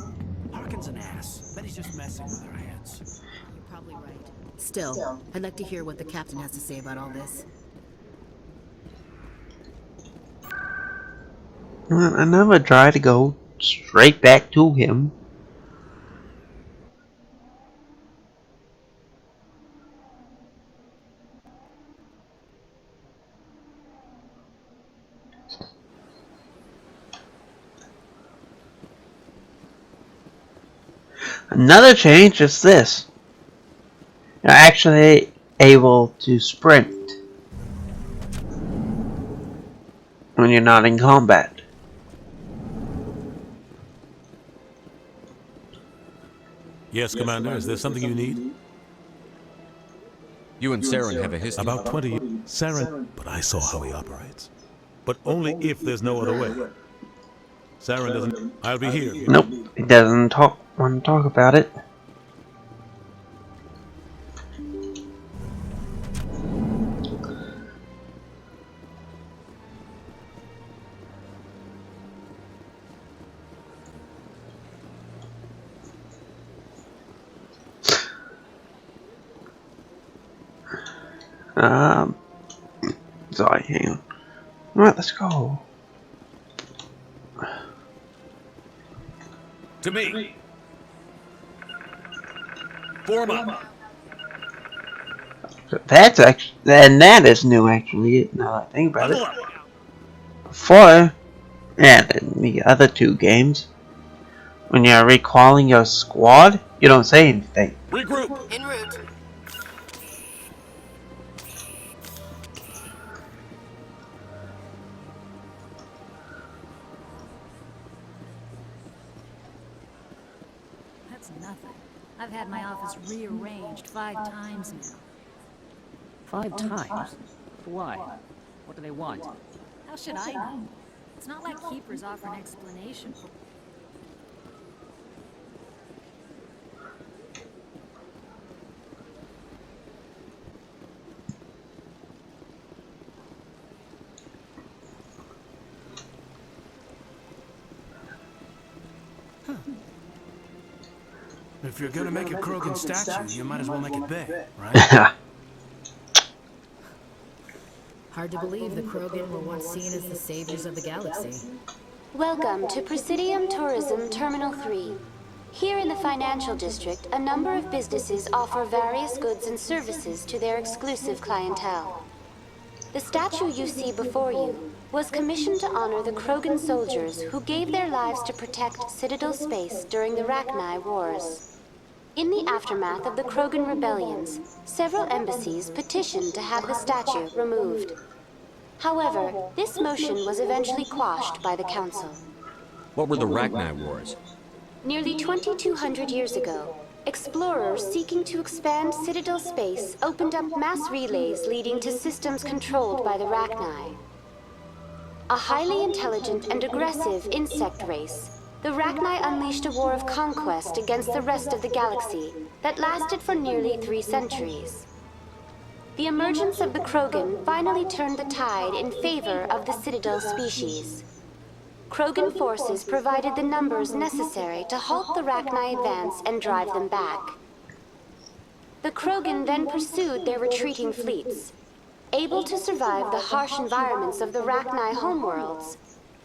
Harkin's an ass. Bet he's just messing with our heads. You're probably right. Still, I'd like to hear what the captain has to say about all this. I never try to go straight back to him. Another change is this. You're actually able to sprint when you're not in combat. Yes, Commander, is there something you need? You and Saren have a history. About 20 years. Saren, but I saw how he operates. but only if there's no other way. Saren doesn't... I'll be here. Nope, he doesn't want to talk about it. Sorry, hang on. Alright, let's go. To me. Form up. That's actually, and that is new actually, now that I think about it. Before, and in the other two games, when you're recalling your squad, you don't say anything. Regroup. En route. That's nothing. I've had my office rearranged 5 times now. 5 times? Why? What do they want? How should I know? It's not like Keepers offer an explanation for... If you're gonna make a Krogan statue, you might as well make it big, right? Hard to believe the Krogan were once seen as the saviors of the galaxy. Welcome to Presidium Tourism Terminal 3. Here in the financial district, a number of businesses offer various goods and services to their exclusive clientele. The statue you see before you was commissioned to honor the Krogan soldiers who gave their lives to protect Citadel space during the Rachni Wars. In the aftermath of the Krogan rebellions, several embassies petitioned to have the statue removed. However, this motion was eventually quashed by the Council. What were the Rachni Wars? Nearly 2,200 years ago, explorers seeking to expand Citadel space opened up mass relays leading to systems controlled by the Rachni. A highly intelligent and aggressive insect race, the Rachni unleashed a war of conquest against the rest of the galaxy that lasted for nearly 3 centuries. The emergence of the Krogan finally turned the tide in favor of the Citadel species. Krogan forces provided the numbers necessary to halt the Rachni advance and drive them back. The Krogan then pursued their retreating fleets. Able to survive the harsh environments of the Rachni homeworlds,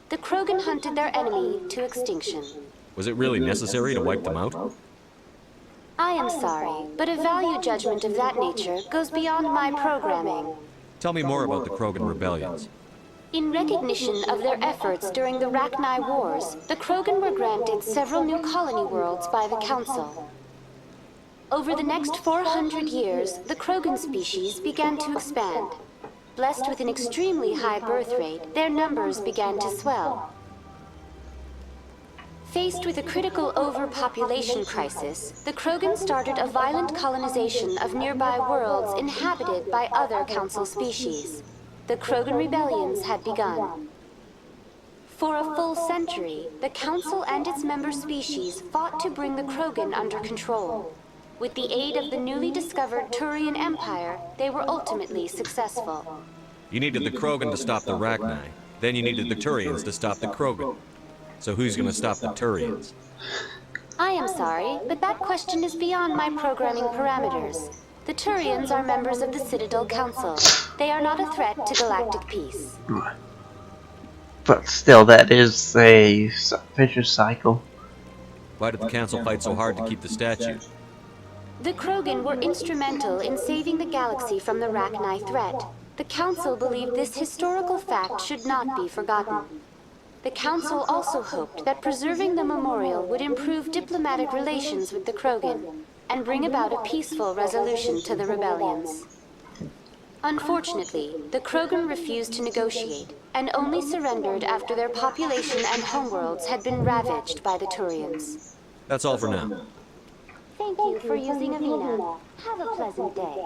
the Krogan hunted their enemy to extinction. Was it really necessary to wipe them out? I am sorry, but a value judgment of that nature goes beyond my programming. Tell me more about the Krogan rebellions. In recognition of their efforts during the Rachni Wars, the Krogan were granted several new colony worlds by the Council. Over the next 400 years, the Krogan species began to expand. Blessed with an extremely high birth rate, their numbers began to swell. Faced with a critical overpopulation crisis, the Krogan started a violent colonization of nearby worlds inhabited by other Council species. The Krogan rebellions had begun. For a full century, the Council and its member species fought to bring the Krogan under control. With the aid of the newly discovered Turian Empire, they were ultimately successful. You needed the Krogan to stop the Rachni. Then you needed the Turians to stop the Krogan. So who's gonna stop the Turians? I am sorry, but that question is beyond my programming parameters. The Turians are members of the Citadel Council. They are not a threat to galactic peace. But still, that is a vicious cycle. Why did the Council fight so hard to keep the statue? The Krogan were instrumental in saving the galaxy from the Rachni threat. The Council believed this historical fact should not be forgotten. The Council also hoped that preserving the memorial would improve diplomatic relations with the Krogan and bring about a peaceful resolution to the rebellions. Unfortunately, the Krogan refused to negotiate and only surrendered after their population and homeworlds had been ravaged by the Turians. That's all for now. Thank you for using Avina. Have a pleasant day.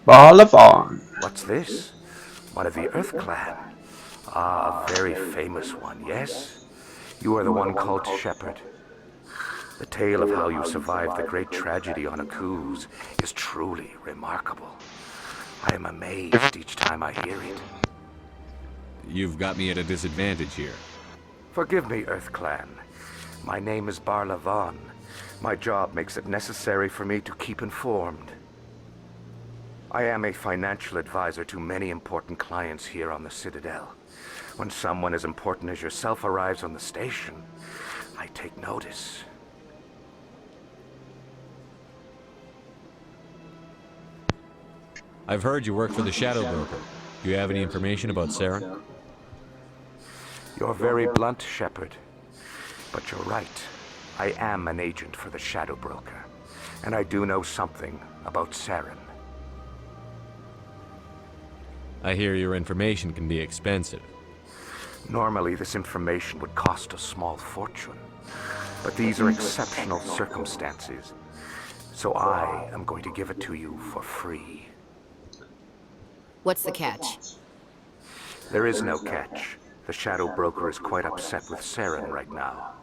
Barlavon. What's this? One of the Earth Clan. Ah, a very famous one, yes? You are the one called Shepard. The tale of how you survived the great tragedy on Akuz is truly remarkable. I am amazed each time I hear it. You've got me at a disadvantage here. Forgive me, Earth Clan. My name is Barlavon. My job makes it necessary for me to keep informed. I am a financial advisor to many important clients here on the Citadel. When someone as important as yourself arrives on the station, I take notice. I've heard you work for the Shadow Broker. Do you have any information about Saren? You're very blunt, Shepard. But you're right. I am an agent for the Shadow Broker. And I do know something about Saren. I hear your information can be expensive. Normally, this information would cost a small fortune. But these are exceptional circumstances. So I am going to give it to you for free. What's the catch? There is no catch. The Shadow Broker is quite upset with Saren right now.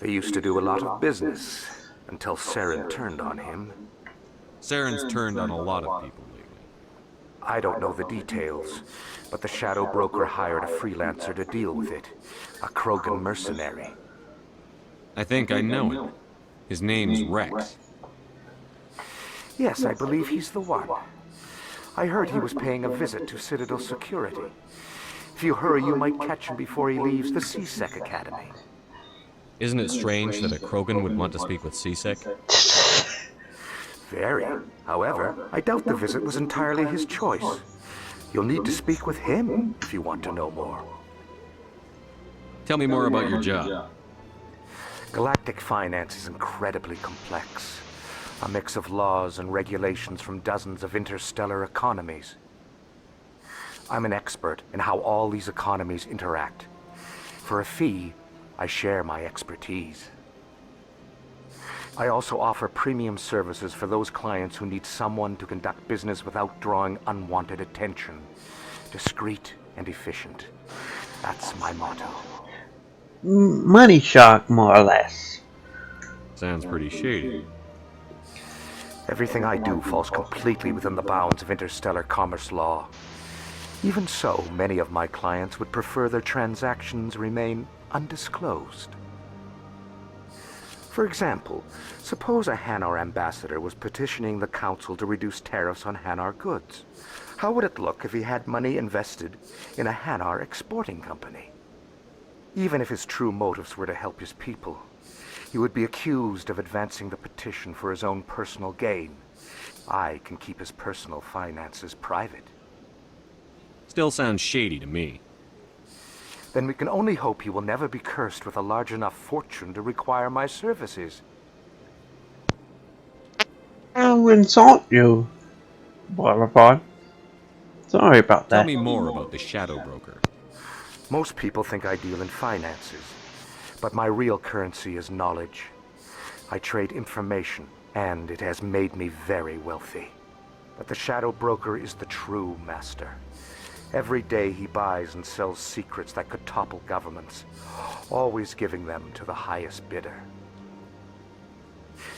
They used to do a lot of business, until Saren turned on him. Saren's turned on a lot of people lately. I don't know the details, but the Shadow Broker hired a freelancer to deal with it. A Krogan mercenary. I think I know him. His name's Rex. Yes, I believe he's the one. I heard he was paying a visit to Citadel security. If you hurry, you might catch him before he leaves the C-Sec Academy. Isn't it strange that a Krogan would want to speak with C-Sec? Very. However, I doubt the visit was entirely his choice. You'll need to speak with him if you want to know more. Tell me more about your job. Galactic finance is incredibly complex. A mix of laws and regulations from dozens of interstellar economies. I'm an expert in how all these economies interact. For a fee, I share my expertise. I also offer premium services for those clients who need someone to conduct business without drawing unwanted attention. Discreet and efficient. That's my motto. Money shark, more or less. Sounds pretty shady. Everything I do falls completely within the bounds of interstellar commerce law. Even so, many of my clients would prefer their transactions remain undisclosed. For example, suppose a Hanar ambassador was petitioning the council to reduce tariffs on Hanar goods. How would it look if he had money invested in a Hanar exporting company? Even if his true motives were to help his people, he would be accused of advancing the petition for his own personal gain. I can keep his personal finances private. Still sounds shady to me. Then we can only hope he will never be cursed with a large enough fortune to require my services. I'll insult you, Barlavon. Sorry about that. Tell me more about the Shadow Broker. Most people think I deal in finances, but my real currency is knowledge. I trade information, and it has made me very wealthy. But the Shadow Broker is the true master. Every day he buys and sells secrets that could topple governments, always giving them to the highest bidder.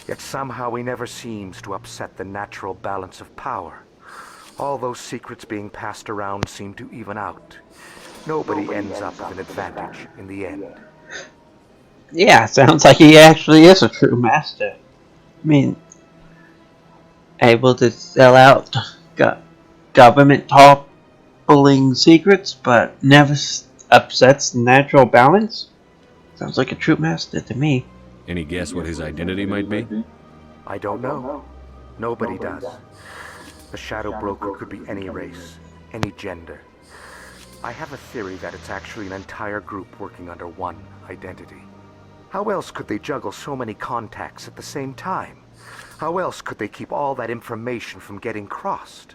Yet somehow he never seems to upset the natural balance of power. All those secrets being passed around seem to even out. Nobody ends up with an advantage in the end. Yeah, sounds like he actually is a true master. I mean, able to sell out government toppling secrets, but never upsets the natural balance? Sounds like a true master to me. Any guess what his identity might be? I don't know. Nobody does. The Shadow Broker could be any race, any gender. I have a theory that it's actually an entire group working under one identity. How else could they juggle so many contacts at the same time? How else could they keep all that information from getting crossed?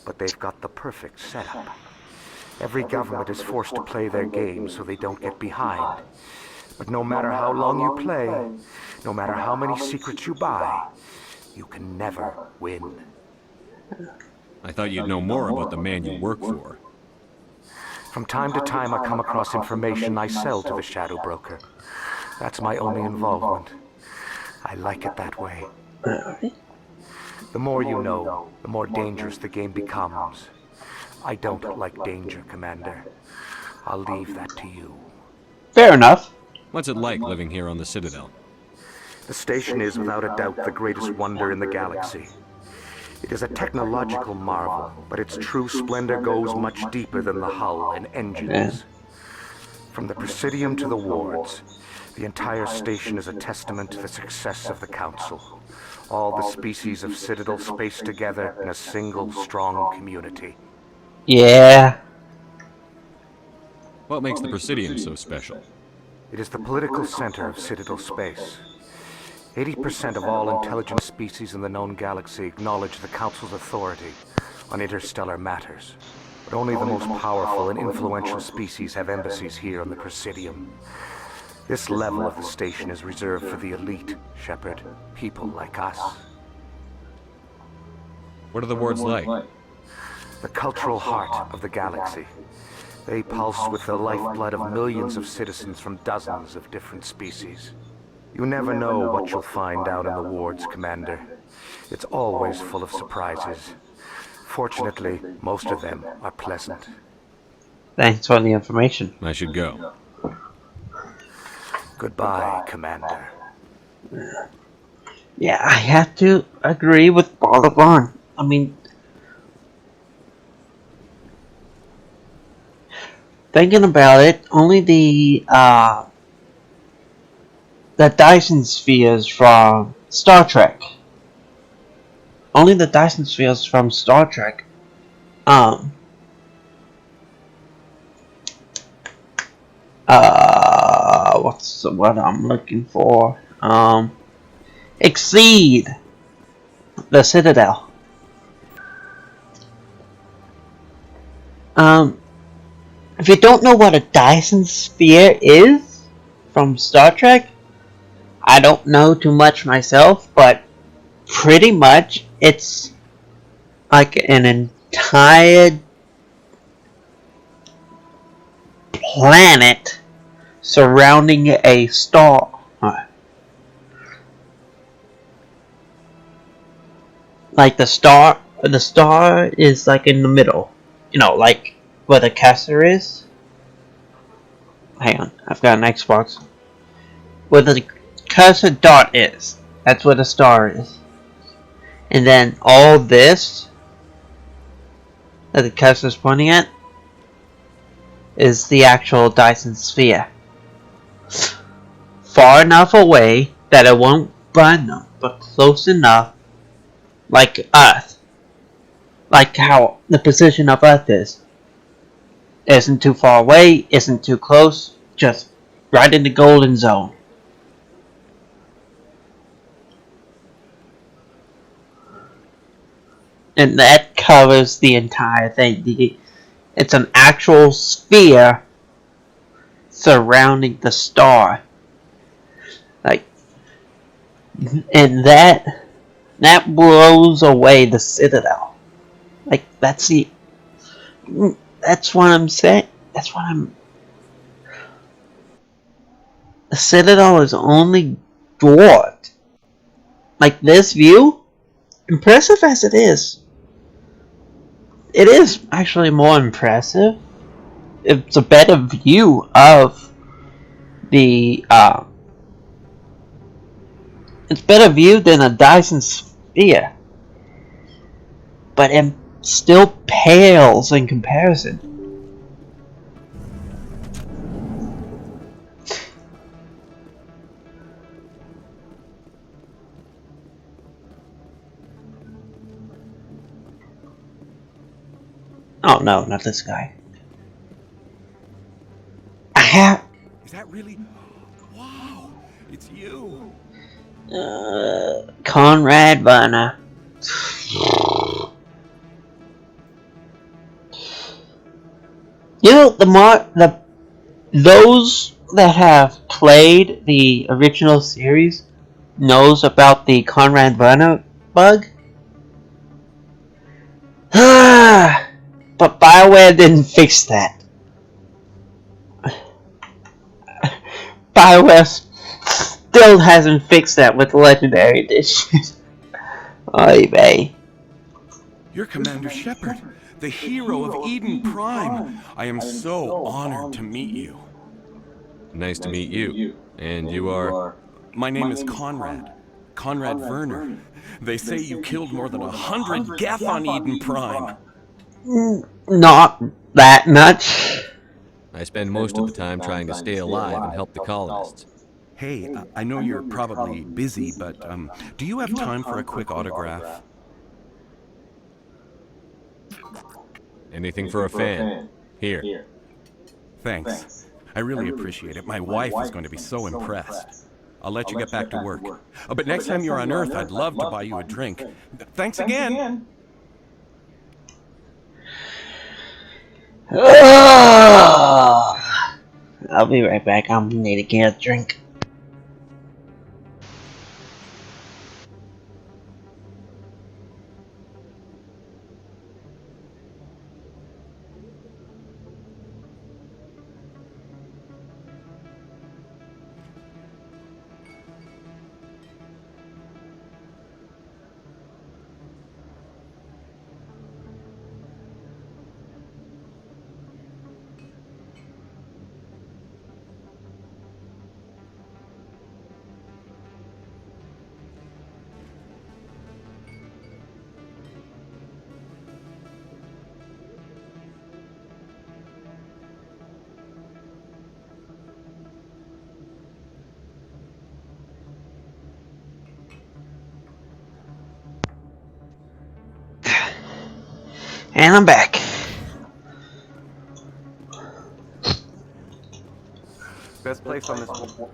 But they've got the perfect setup. Every government is forced to play their game so they don't get behind. But no matter how long you play, no matter how many secrets you buy, you can never win. I thought you'd know more about the man you work for. From time to time, I come across information I sell to the Shadow Broker. That's my only involvement. I like it that way. The more you know, the more dangerous the game becomes. I don't like danger, Commander. I'll leave that to you. Fair enough. What's it like living here on the Citadel? The station is without a doubt the greatest wonder in the galaxy. It is a technological marvel, but its true splendor goes much deeper than the hull and engines. From the Presidium to the wards, the entire station is a testament to the success of the Council. All the species of Citadel spaced together in a single strong community. Yeah. What makes the Presidium so special? It is the political center of Citadel space. 80% of all intelligent species in the known galaxy acknowledge the Council's authority on interstellar matters. But only the most powerful and influential species have embassies here on the Presidium. This level of the station is reserved for the elite, Shepard. People like us. What are the wards like? The cultural heart of the galaxy. They pulse with the lifeblood of millions of citizens from dozens of different species. You never know what you'll find out in the wards, Commander. It's always full of surprises. Fortunately, most of them are pleasant. Thanks for the information. I should go. Goodbye, Commander. Yeah, I have to agree with Bolivar. I mean, thinking about it, only the Dyson spheres from Star Trek. Only the Dyson spheres from Star Trek. What's the word I'm looking for? Exceed the Citadel. If you don't know what a Dyson sphere is from Star Trek, I don't know too much myself, but pretty much it's like an entire planet surrounding a star. Like the star is like in the middle. You know, like where the cursor is. Hang on, I've got an Xbox. Where the cursor dot is, that's where the star is. And then all this that the cursor is pointing at is the actual Dyson sphere. Far enough away that it won't burn them, but close enough like Earth. Like how the position of Earth is. Isn't too far away, isn't too close, just right in the golden zone. And that covers the entire thing. It's an actual sphere surrounding the star. Like, and that blows away the Citadel. Like, that's what I'm saying. The Citadel is only dwarfed. Like, this view, impressive as it is actually more impressive. It's a better view of the it's better view than a Dyson sphere, but it still pales in comparison. Oh no, not this guy. Is that really? Wow, it's you. Conrad Werner. You know, those that have played the original series knows about the Conrad Werner bug. BioWare didn't fix that. BioWare still hasn't fixed that with the Legendary Edition. Oy vey. You're Commander Shepard, the hero of Eden Prime. I am so honored to meet you. Nice to meet you. And you are? My name is Conrad. Conrad Werner. They say you killed more than 100 Geth on Eden Prime. Not that much. I spend most of the time trying to stay alive and help the colonists. Hey, I know you're probably busy, but do you have time for a quick autograph? Anything for a fan. Here. Thanks. I really appreciate it. My wife is going to be so impressed. I'll let you get back to work. Oh, but next time you're on Earth, I'd love to buy you a drink. Thanks again. I'll be right back. I'm gonna need to get a drink. And I'm back. Best place on this wall.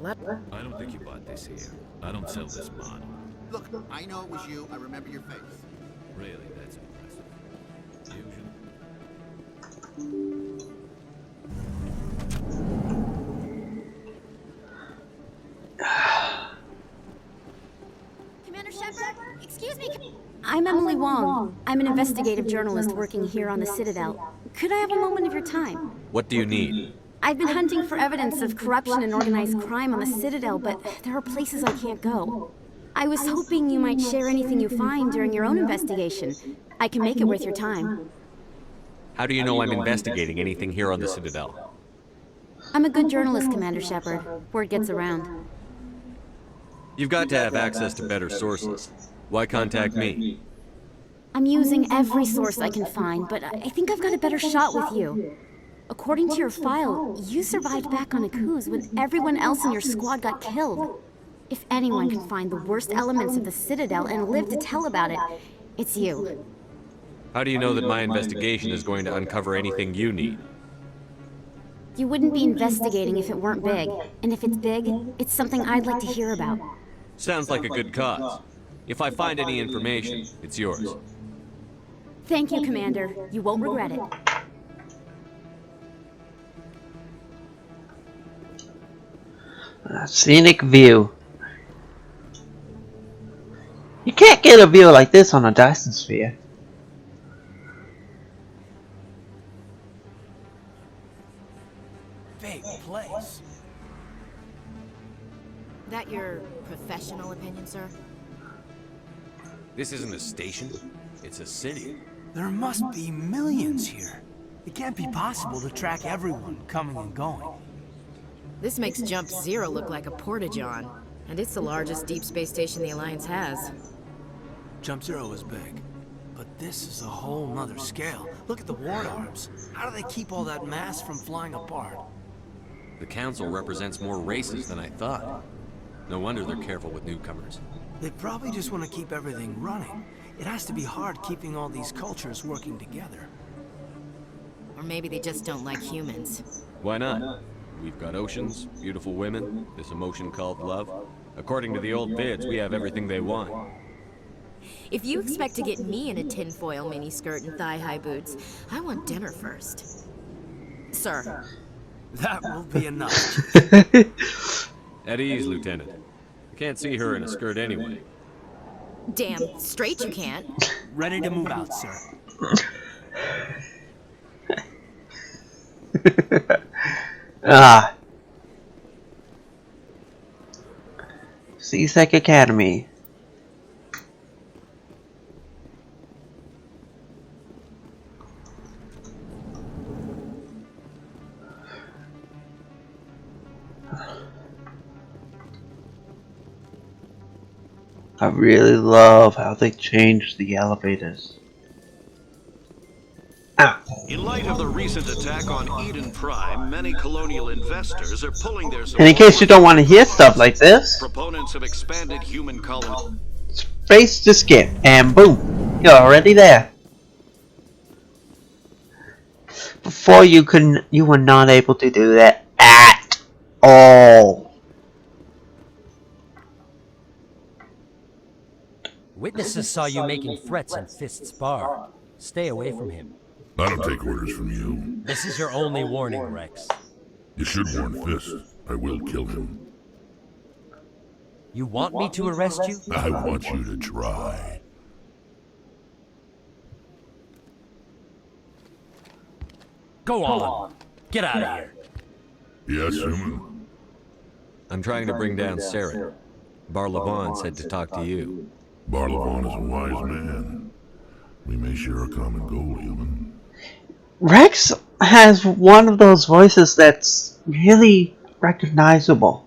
I don't think you bought this here. I don't sell this model. Look, I know it was you. I remember your face. Really, that's impressive. Fusion. Commander Shepard? Excuse me. I'm Emily Wong. I'm an investigative journalist working here on the Citadel. Could I have a moment of your time? What do you need? I've been hunting for evidence of corruption and organized crime on the Citadel, but there are places I can't go. I was hoping you might share anything you find during your own investigation. I can make it worth your time. How do you know I'm investigating anything here on the Citadel? I'm a good journalist, Commander Shepard. Word gets around. You've got to have access to better sources. Why contact me? I'm using every source I can find, but I think I've got a better shot with you. According to your file, you survived back on Akuz when everyone else in your squad got killed. If anyone can find the worst elements of the Citadel and live to tell about it, it's you. How do you know that my investigation is going to uncover anything you need? You wouldn't be investigating if it weren't big. And if it's big, it's something I'd like to hear about. Sounds like a good cause. If I find any information, it's yours. Thank you, Commander. You won't regret it. Scenic view. You can't get a view like this on a Dyson Sphere. Big place. That your professional opinion, sir? This isn't a station. It's a city. There must be millions here. It can't be possible to track everyone coming and going. This makes Jump Zero look like a porta-john, and it's the largest deep space station the Alliance has. Jump Zero is big, but this is a whole nother scale. Look at the ward arms. How do they keep all that mass from flying apart? The Council represents more races than I thought. No wonder they're careful with newcomers. They probably just want to keep everything running. It has to be hard keeping all these cultures working together. Or maybe they just don't like humans. Why not? We've got oceans, beautiful women, this emotion called love. According to the old vids, we have everything they want. If you expect to get me in a tinfoil miniskirt and thigh-high boots, I want dinner first. Sir. That will be enough. At ease, Lieutenant. You can't see her in a skirt anyway. Damn straight you can't. Ready to move out, sir. Ah. C-Sec Academy. I really love how they changed the elevators. In light of the recent attack on Eden Prime, many colonial investors are pulling their support. And in case you don't want to hear stuff like this, Proponents of expanded human colony. space to skip, and boom, you're already there. Before you were not able to do that at all. Witnesses saw you making threats in Fist's bar. Stay away from him. I don't take orders from you. This is your only warning, Rex. You should warn Fist. I will kill him. You want me to arrest you? I want you to try. Go on. Get out of here. Yes, human. I'm trying to bring down Saren. Barlavon said to talk to you. Barlavon is a wise man. We may share a common goal, human. Rex has one of those voices that's really recognizable.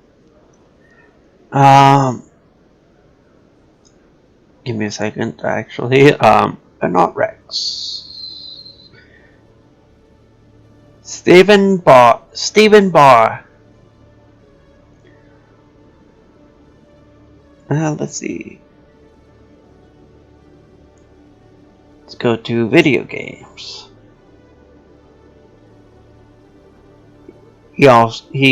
Give me a second, actually. Not Rex. Stephen Barr. Let's see. Let's go to video games. He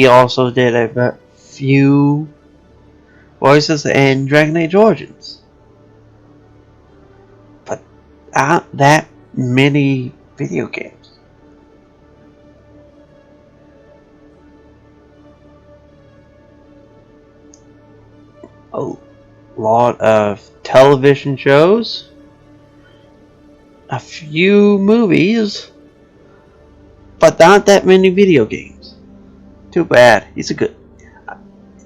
also did a few voices in Dragon Age Origins, but not that many video games. A lot of television shows, a few movies, but not that many video games. Too bad.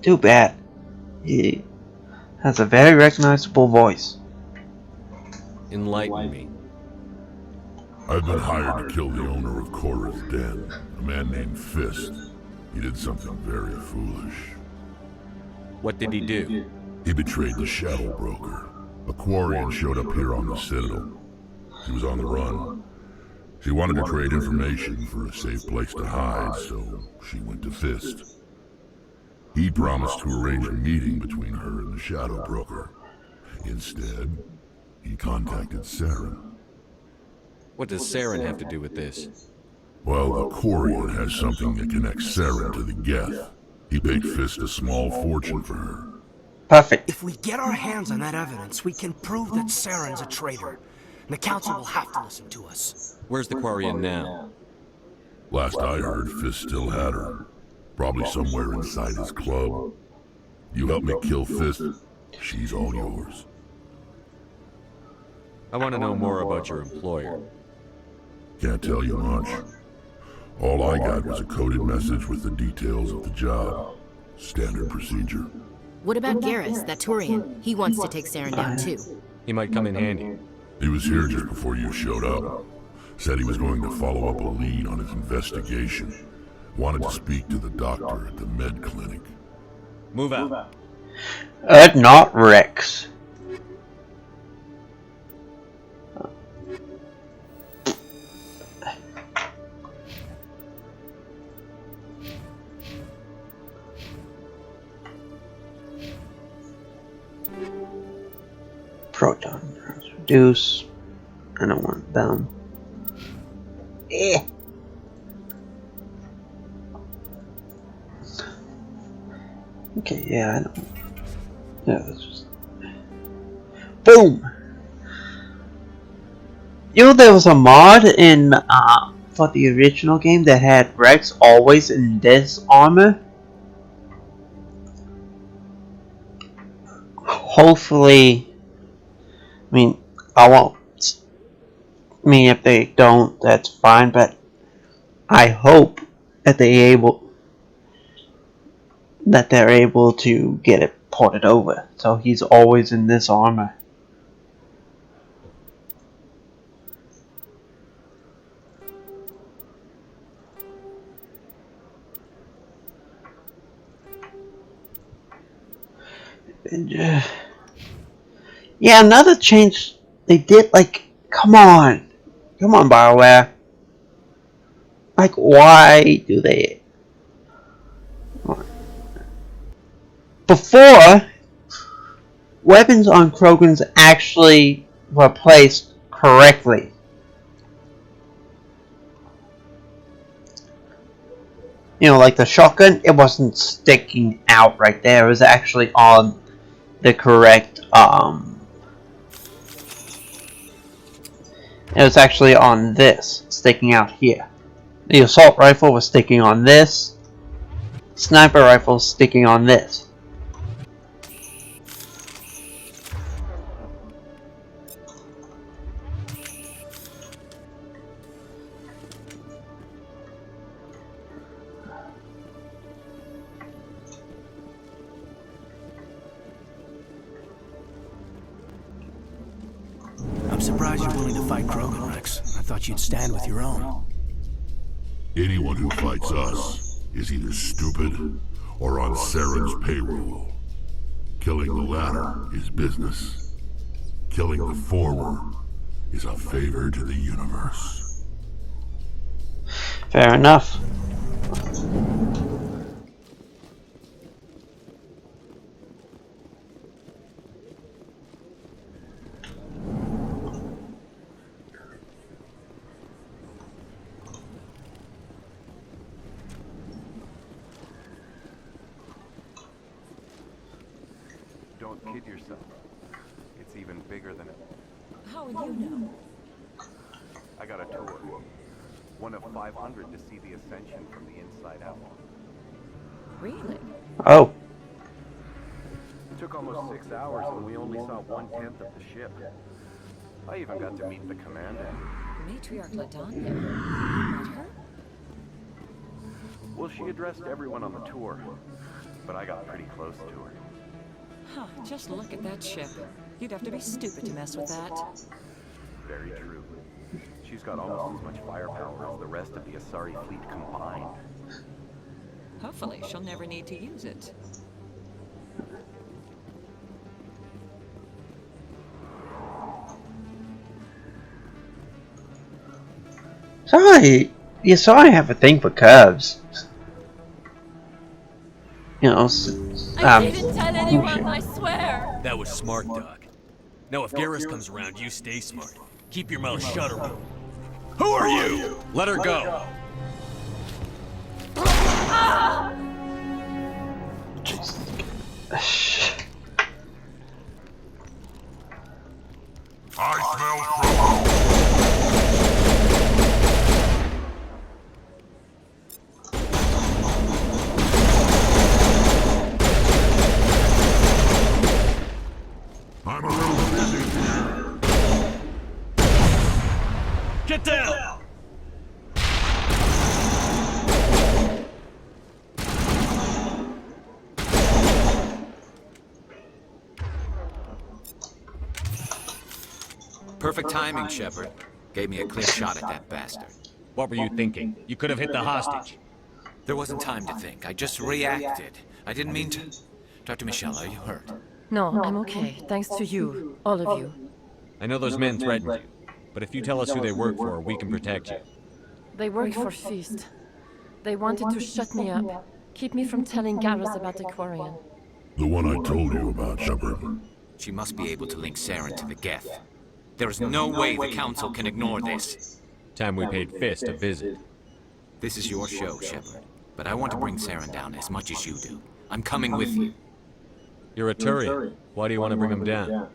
Too bad. He has a very recognizable voice. Enlighten me. I've been hired to kill the owner of Cora's Den, a man named Fist. He did something very foolish. What did he do? He betrayed the Shadow Broker. A Quarian showed up here on the Citadel. He was on the run. She wanted to trade information for a safe place to hide, so she went to Fist. He promised to arrange a meeting between her and the Shadow Broker. Instead, he contacted Saren. What does Saren have to do with this? Well, the Quarian has something that connects Saren to the Geth. He paid Fist a small fortune for her. Perfect. If we get our hands on that evidence, we can prove that Saren's a traitor. And the council will have to listen to us. Where's the Quarian now? Last I heard, Fist still had her. Probably somewhere inside his club. You help me kill Fist, she's all yours. I want to know more about your employer. Can't tell you much. All I got was a coded message with the details of the job. Standard procedure. What about Garrus, that Turian? He wants to take Saren down too. He might come in handy. He was here just before you showed up. Said he was going to follow up a lead on his investigation. Wanted to speak to the doctor at the med clinic. Move out. Not Rex. Proton reduce. I don't want them. Okay, yeah, I don't. Yeah, that's just. Boom! You know, there was a mod in for the original game that had Rex always in this armor. Hopefully, I mean, I won't. I mean, if they don't, that's fine. But I hope that they're able to get it ported over. So he's always in this armor. And, yeah, another change they did, like, come on, BioWare. Like, why do they? Before, weapons on Krogans actually were placed correctly. You know, like the shotgun, it wasn't sticking out right there. It was actually on the correct, it was actually on this, sticking out here. The assault rifle was sticking on this. Sniper rifle sticking on this. I'm surprised you're willing to fight Krogan, Rex. I thought you'd stand with your own. Anyone who fights us is either stupid or on Saren's payroll. Killing the latter is business. Killing the former is a favor to the universe. Fair enough. Don't kid yourself. It's even bigger than it. How would you know? I got a tour. One of 500 to see the ascension from the inside out. Really? Oh. It took almost 6 hours and we only saw 1/10 of the ship. I even got to meet the commander. Matriarch LaDanya. You met her? Well, she addressed everyone on the tour, but I got pretty close to her. Huh, just look at that ship. You'd have to be stupid to mess with that. Very true. She's got almost as much firepower as the rest of the Asari fleet combined. Hopefully, she'll never need to use it. Sorry, yeah, so I have a thing for curves. You know, I didn't tell anyone, I swear. That was smart, Doc. Now if Garrus comes around, you stay smart. Keep your mouth shut around. Who are you? Let her go. I smell trouble. I'm a little busy here. Get down! Perfect timing, Shepard. Gave me a clear shot at that bastard. What were you thinking? You could have hit the hostage. There wasn't time to think. I just reacted. I didn't mean to... Dr. Michelle, are you hurt? No, I'm okay. Thanks to you. All of you. I know those men threatened you, but if you tell us who they work for, we can protect you. They work for Feast. They wanted to shut me up. Keep me from telling Garrus about the Quarian. The one I told you about, Shepard. She must be able to link Saren to the Geth. There is no way the Council can ignore this. Time we paid Fist a visit. This is your show, Shepard. But I want to bring Saren down as much as you do. I'm coming with you. You're a Turian. Why do you want to bring him down?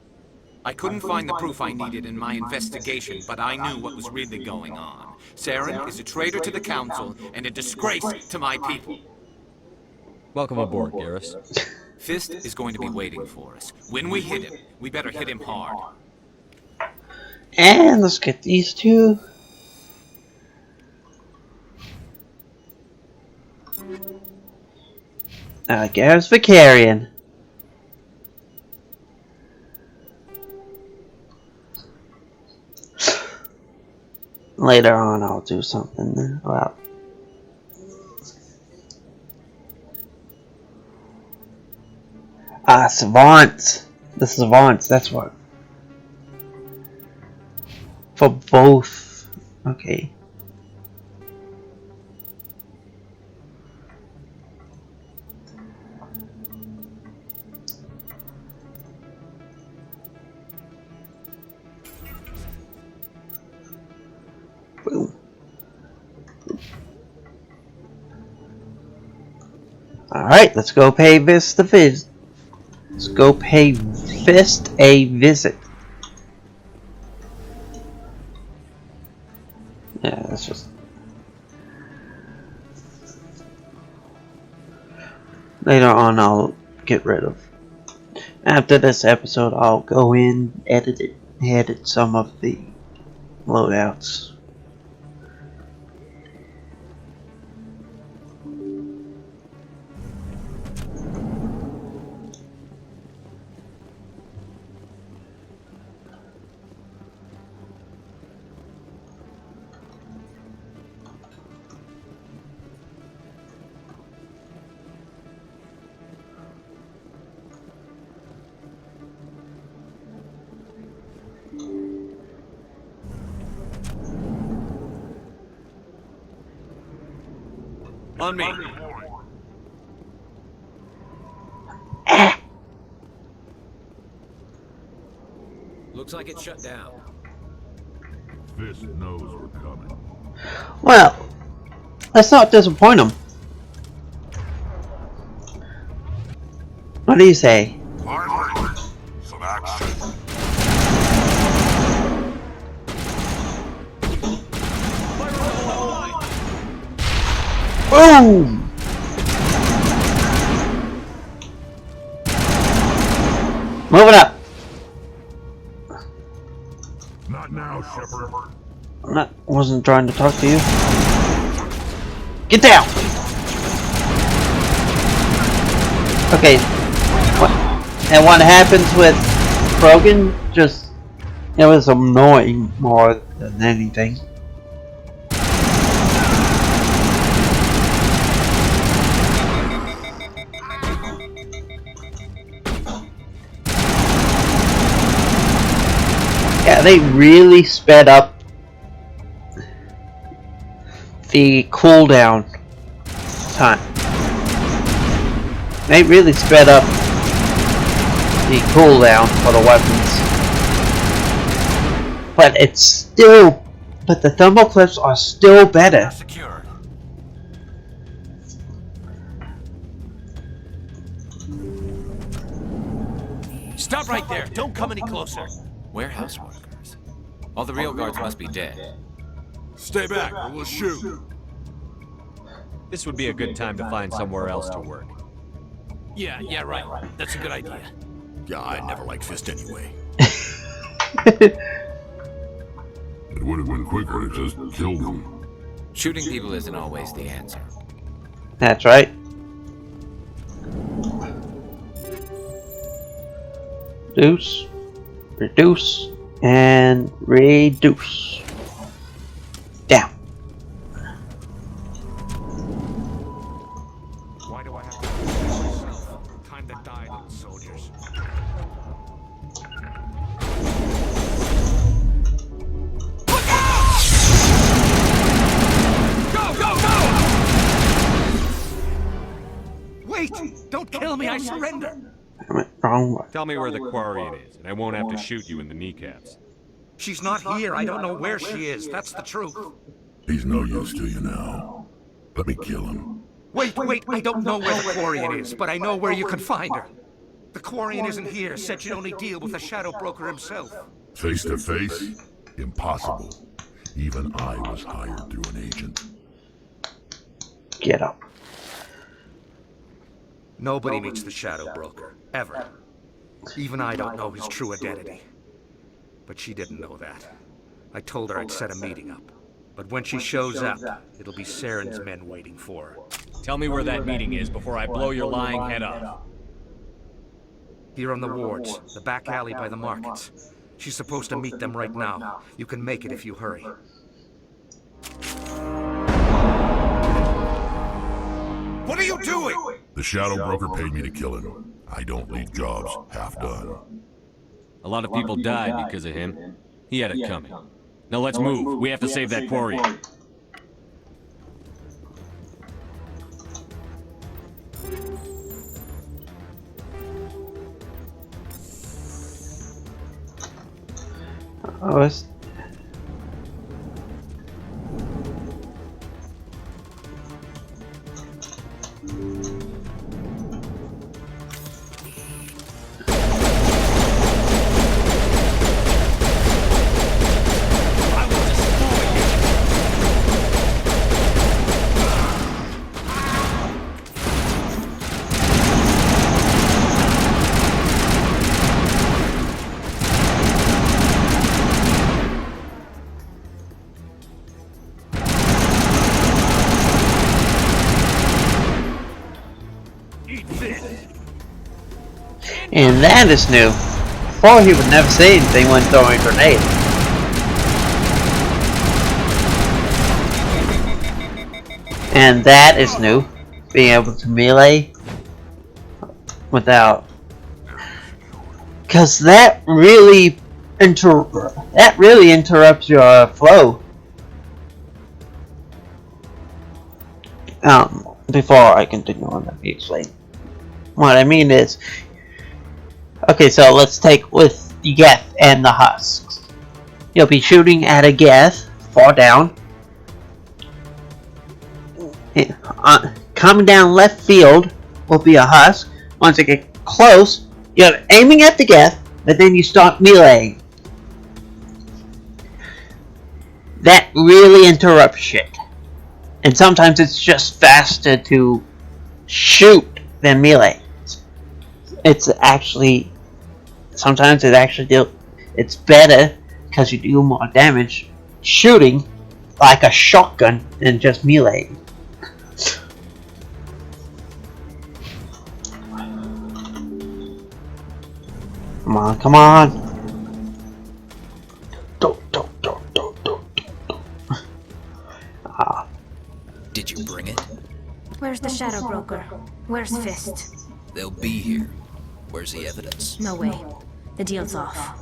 I couldn't find the proof I needed in my investigation, but I knew what was really going on. Saren is a traitor to the Council and a disgrace to my people. Welcome aboard, Garrus. Fist is going to be waiting for us. When we hit him, we better hit him hard. And let's get these two. Garrus Vicarian. Later on, I'll do something about. Savants. The Savants, that's what. For both. Okay. Boom. Alright, let's go pay Fist a visit. Let's go pay Fist a visit. Yeah, that's just... Later on, I'll get rid of. After this episode, I'll go in, edit some of the loadouts. On me. Looks like it's shut down. Fist knows we're coming. Well, let's not disappoint him. What do you say? Some action. Boom! Move it up. Not now, Shepard. Wasn't trying to talk to you. Get down! Okay. And what happens with Brogan? Just, it was annoying more than anything. Yeah, they really sped up the cooldown time. They really sped up the cooldown for the weapons. But it's still... But the thermal clips are still better. Secured. Stop right there! Don't come any closer! Warehouse workers. All the real guards must be dead. Stay back or we'll shoot. This would be a good time to find somewhere else to work. Yeah, right. That's a good idea. Yeah, I never liked Fist anyway. It would have been quicker to just kill them. Shooting people isn't always the answer. That's right. Reduce, reduce, and reduce. Down. Why do I have to do this myself? Time that died on soldiers. Look out! Go! Wait! Don't kill me, I surrender! Wrong one. Tell me where the Quarian is, and I won't have to shoot you in the kneecaps. She's not here. I don't know where she is. That's the truth. He's no use to you now. Let me kill him. Wait. I don't know where the Quarian is, but I know where you can find her. The Quarian isn't here. Said she'd only deal with the Shadow Broker himself. Face to face? Impossible. Even I was hired through an agent. Get up. Nobody meets the Shadow Broker. Ever. Even I don't know his true identity. But she didn't know that. I told her I'd set a meeting up. But when she shows up, it'll be Saren's men waiting for her. Tell me where that meeting is before I blow your lying head off. Here on the wards, the back alley by the markets. She's supposed to meet them right now. You can make it if you hurry. What are you doing? The Shadow Broker paid me to kill him. I don't leave jobs half done. A lot of people died because of him. He had it coming. Now let's move. We have to save that quarry. Oh, it's... And that is new. Before he would never say anything when throwing a grenade. And that is new. Being able to melee without, because that really interrupts your flow. Before I continue on, let me explain. What I mean is, okay, so let's take with the Geth and the husks. You'll be shooting at a Geth, far down. Coming down left field will be a husk. Once you get close, you're aiming at the Geth, but then you start meleeing. That really interrupts shit. And sometimes it's just faster to shoot than melee. It's actually, sometimes it's better because you do more damage shooting like a shotgun than just melee. Come on, come on. Did you bring it? Where's the Shadow Broker? Where's Fist? They'll be here. Where's the evidence? No way. The deal's off.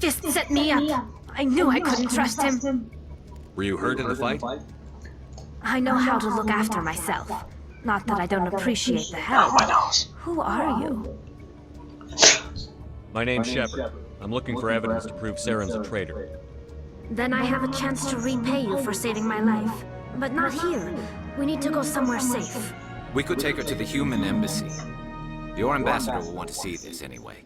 Fist set me up. I knew I couldn't trust him. Were you hurt in the fight? I know how to look after myself. Not that I don't appreciate the help. Who are you? My name's Shepard. I'm looking for evidence to prove Saren's a traitor. Then I have a chance to repay you for saving my life. But not here. We need to go somewhere safe. We could take her to the human embassy. Your ambassador will want to see this anyway.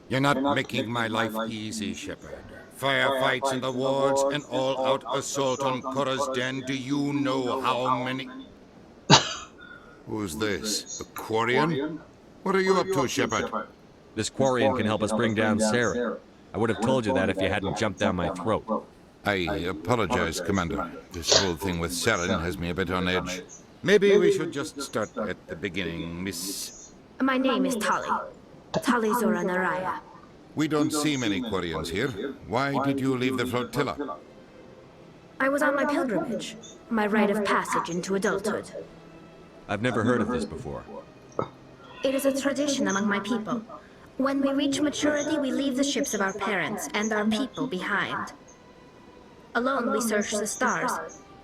You're not making my life easy, Shepard. Firefights in the wards, an all-out assault on Korra's den. Do you know how many... Who's this? A Quarian? What are you up to, Shepard? This Quarian can help us bring down Saren. I would have told you that if you hadn't jumped down my throat. I apologize, Commander. This whole thing with Saren has me a bit on edge. Maybe we should just start at the beginning, Miss... My name is Tali. Tali Zora Naraya. We don't see many Quarians here. Why did you leave the flotilla? I was on my pilgrimage. My rite of passage into adulthood. I've never heard of this before. It is a tradition among my people. When we reach maturity, we leave the ships of our parents and our people behind. Alone, we search the stars,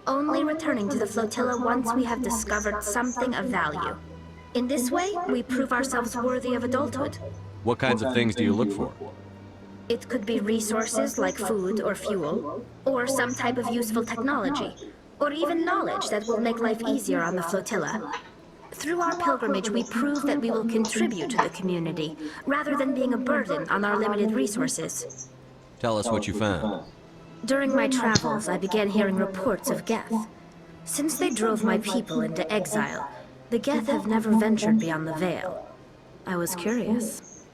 only returning to the flotilla once we have discovered something of value. In this way, we prove ourselves worthy of adulthood. What kinds of things do you look for? It could be resources like food or fuel, or some type of useful technology, or even knowledge that will make life easier on the flotilla. Through our pilgrimage, we prove that we will contribute to the community, rather than being a burden on our limited resources. Tell us what you found. During my travels, I began hearing reports of Geth. Since they drove my people into exile, the Geth have never ventured beyond the Veil. I was curious.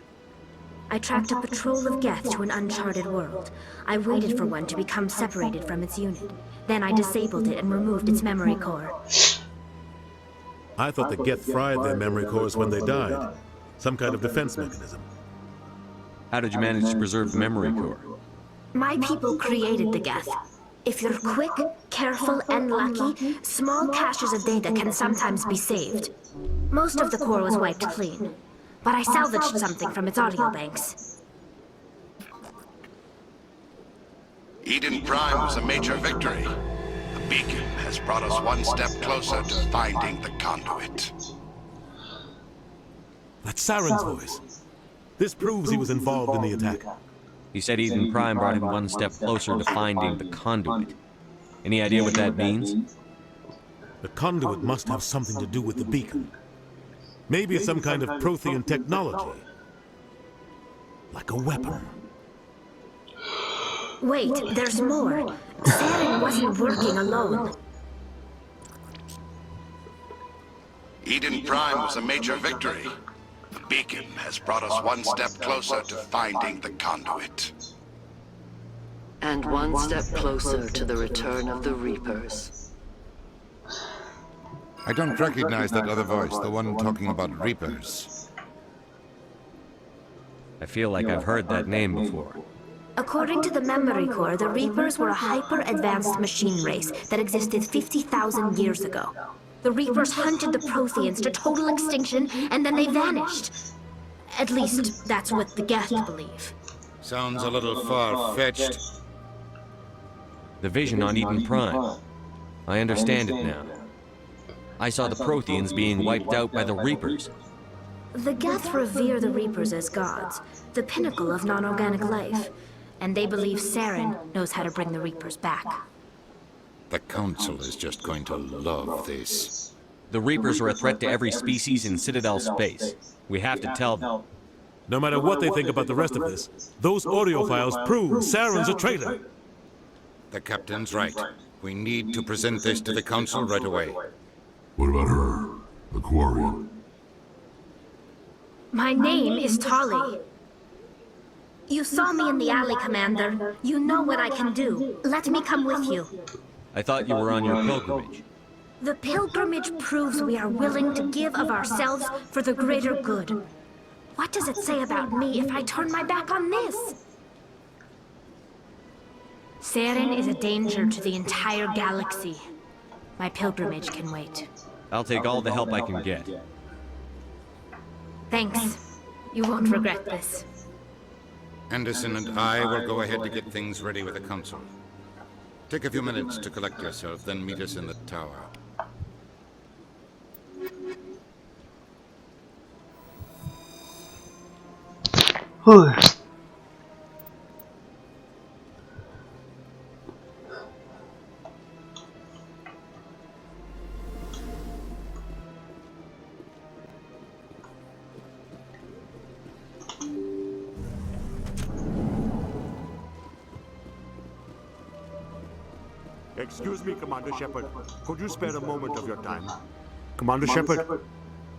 I tracked a patrol of Geth to an uncharted world. I waited for one to become separated from its unit. Then I disabled it and removed its memory core. I thought the Geth fried their memory cores when they died. Some kind of defense mechanism. How did you manage to preserve the memory core? My people created the Geth. If you're quick, careful, and lucky, small caches of data can sometimes be saved. Most of the core was wiped clean, but I salvaged something from its audio banks. Eden Prime was a major victory. The beacon has brought us one step closer to finding the conduit. That's Saren's voice. This proves he was involved in the attack. He said Eden Prime brought him one step closer to finding the conduit. Any idea what that means? The conduit must have something to do with the beacon. Maybe it's some kind of Prothean technology. Like a weapon. Wait, there's more. Saren wasn't working alone. Eden Prime was a major victory. The beacon has brought us one step closer to finding the conduit. And one step closer to the return of the Reapers. I don't recognize that other voice, the one talking about Reapers. I feel like I've heard that name before. According to the memory core, the Reapers were a hyper-advanced machine race that existed 50,000 years ago. The Reapers hunted the Protheans to total extinction, and then they vanished. At least, that's what the Geth believe. Sounds a little far-fetched. The vision on Eden Prime. I understand it now. I saw the Protheans being wiped out by the Reapers. The Geth revere the Reapers as gods, the pinnacle of non-organic life. And they believe Saren knows how to bring the Reapers back. The Council is just going to love this. The Reapers are a threat to every species in Citadel space. We have to tell them. No matter what they think about the rest of this, those audio files prove Saren's a traitor. The Captain's right. We need to present this to the Council right away. What about her? The Quarian? My name is Tali. You saw me in the alley, Commander. You know what I can do. Let me come with you. I thought you were on your pilgrimage. The pilgrimage proves we are willing to give of ourselves for the greater good. What does it say about me if I turn my back on this? Saren is a danger to the entire galaxy. My pilgrimage can wait. I'll take all the help I can get. Thanks. You won't regret this. Anderson and I will go ahead to get things ready with the Council. Take a few minutes to collect yourself, then meet us in the tower. Excuse me, Commander Shepard. Could you spare a moment of your time? Commander Shepard,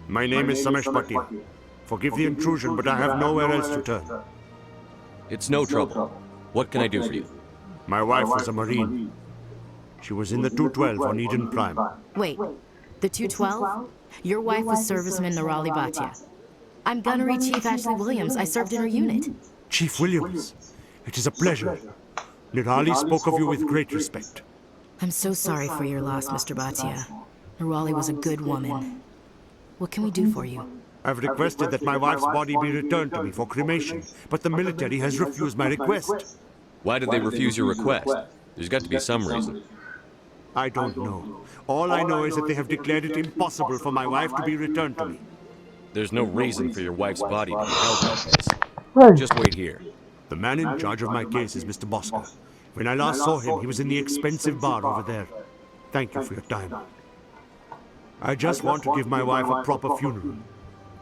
my name is Samesh Bhatia. Forgive the intrusion, but I have nowhere else to turn. It's no trouble. What can I do for you? My wife was a Marine. She was in the 212 on Eden Prime. Wait, the 212? Your wife was serviceman Nirali Bhatia. I'm Gunnery Chief Ashley Williams. I served in her unit. Chief Williams, it is a pleasure. Nirali spoke of you with great respect. I'm so sorry for your loss, Mr. Bhatia. Nirali was a good woman. What can we do for you? I've requested that my wife's body be returned to me for cremation, but the military has refused my request. Why did they refuse your request? There's got to be some reason. I don't know. All I know is that they have declared it impossible for my wife to be returned to me. There's no reason for your wife's body to be held like this. Just wait here. The man in charge of my case is Mr. Bosco. When I last saw him, he was in the expensive bar over there. Thank you for your time. I just want to give my wife a proper funeral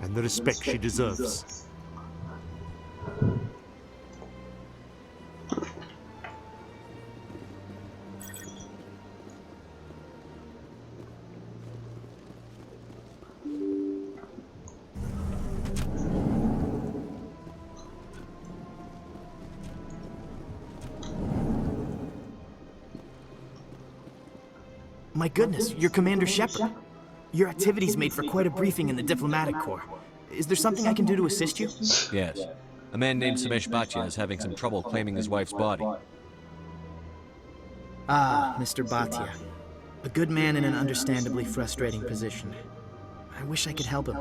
and the respect she deserves. My goodness, you're Commander Shepard. Your activities made for quite a briefing in the diplomatic corps. Is there something I can do to assist you? Yes. A man named Samesh Bhatia is having some trouble claiming his wife's body. Ah, Mr. Bhatia. A good man in an understandably frustrating position. I wish I could help him.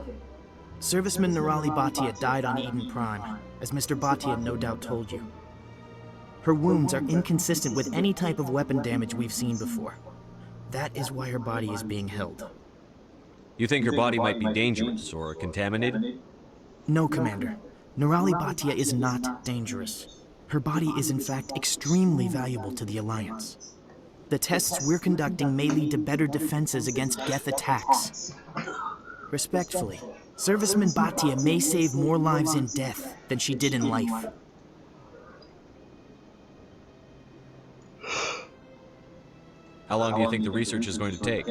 Serviceman Nirali Bhatia died on Eden Prime, as Mr. Bhatia no doubt told you. Her wounds are inconsistent with any type of weapon damage we've seen before. That is why her body is being held. You think her body might be dangerous or contaminated? No, Commander. Nirali Bhatia is not dangerous. Her body is in fact extremely valuable to the Alliance. The tests we're conducting may lead to better defenses against Geth attacks. Respectfully, Serviceman Bhatia may save more lives in death than she did in life. How long do you think the research is going to take?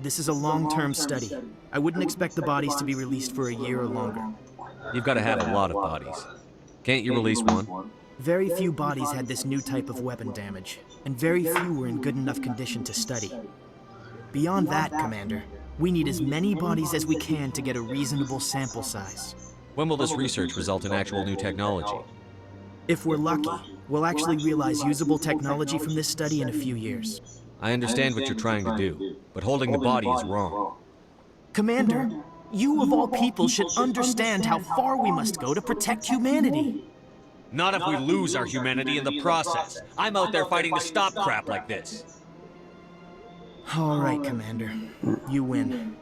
This is a long-term study. I wouldn't expect the bodies to be released for a year or longer. You've got to have a lot of bodies. Can't you release one? Very few bodies had this new type of weapon damage, and very few were in good enough condition to study. Beyond that, Commander, we need as many bodies as we can to get a reasonable sample size. When will this research result in actual new technology? If we're lucky, we'll actually realize usable technology from this study in a few years. I understand what you're trying to do, but holding the body is wrong. Commander, you of all people should understand how far we must go to protect humanity. Not if we lose our humanity in the process. I'm out there fighting to stop crap like this. All right, Commander. You win.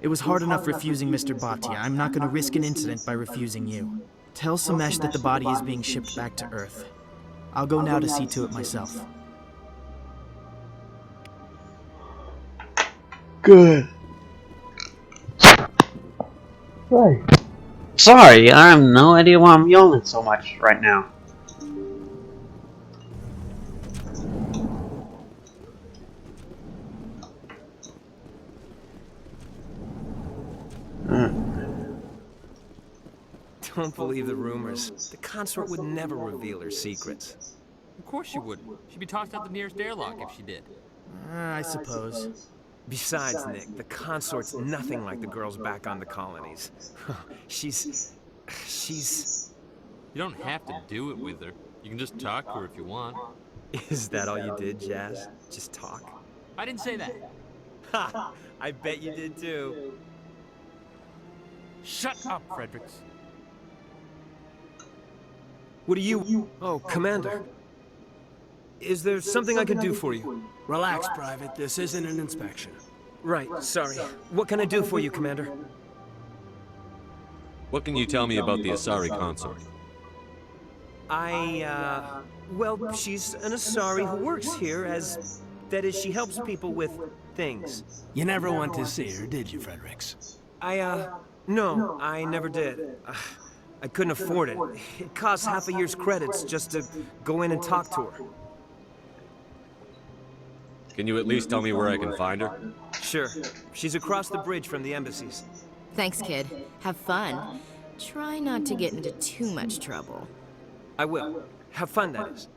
It was hard enough refusing Mr. Bhatia. I'm not going to risk an incident by refusing you. Tell Samesh that the body is being shipped back to Earth. I'll go now to see to it myself. Good. Right. Sorry, I have no idea why I'm yelling so much right now. Don't believe the rumors. The consort would never reveal her secrets. Of course she wouldn't. She'd be tossed out the nearest airlock if she did. I suppose. Besides, Nick, the consort's nothing like the girls back on the colonies. She's... You don't have to do it with her. You can just talk to her if you want. Is that all you did, Jazz? Just talk? I didn't say that. Ha! I bet you did too. Shut up, Fredericks. What are you... Oh, Commander. Is there something I can do for you? Relax, Private. This isn't an inspection. Right, sorry. What can I do for you, Commander? What can you tell me about the Asari consort? Well, she's an Asari who works here as... That is, she helps people with things. You never went to see her, did you, Fredericks? No, I never did. I couldn't afford it. It costs half a year's credits just to go in and talk to her. Can you at least tell me where I can find her? Sure. She's across the bridge from the embassies. Thanks, kid. Have fun. Try not to get into too much trouble. I will. Have fun, that is.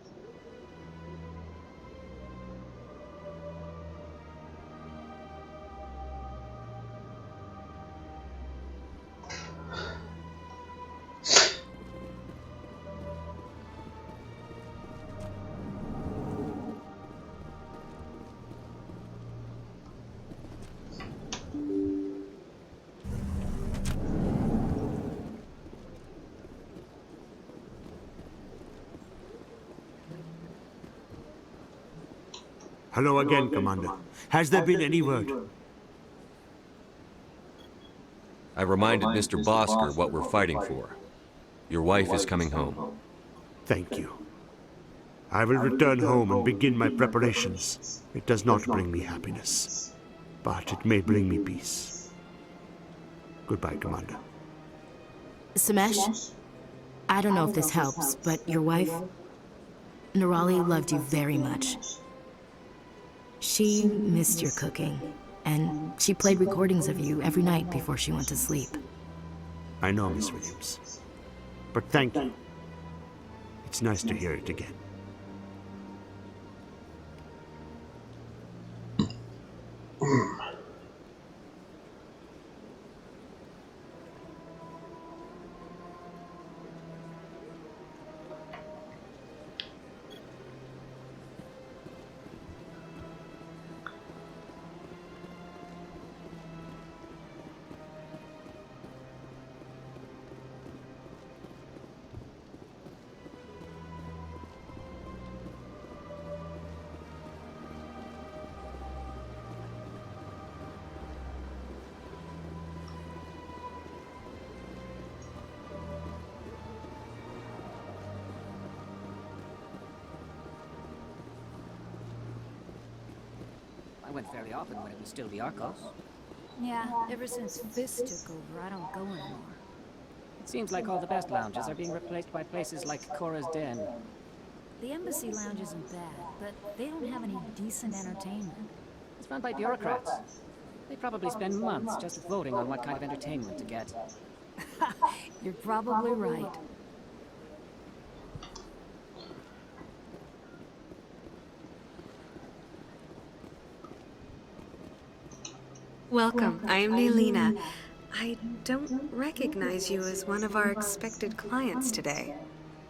Hello again, Commander. Has there been any word? I reminded Mr. Bosker what we're fighting for. Your wife is coming home. Thank you. I will return home and begin my preparations. It does not bring me happiness, but it may bring me peace. Goodbye, Commander. Samesh, I don't know if this helps, but your wife, Nerali, loved you very much. She missed your cooking, and she played recordings of you every night before she went to sleep. I know, Miss Williams. But thank you. It's nice to hear it again. I went fairly often when it was still the Arcos. Yeah, ever since Fist took over, I don't go anymore. It seems like all the best lounges are being replaced by places like Cora's Den. The Embassy Lounge isn't bad, but they don't have any decent entertainment. It's run by bureaucrats. They probably spend months just voting on what kind of entertainment to get. You're probably right. Welcome, I am Nelina. I don't recognize you as one of our expected clients today.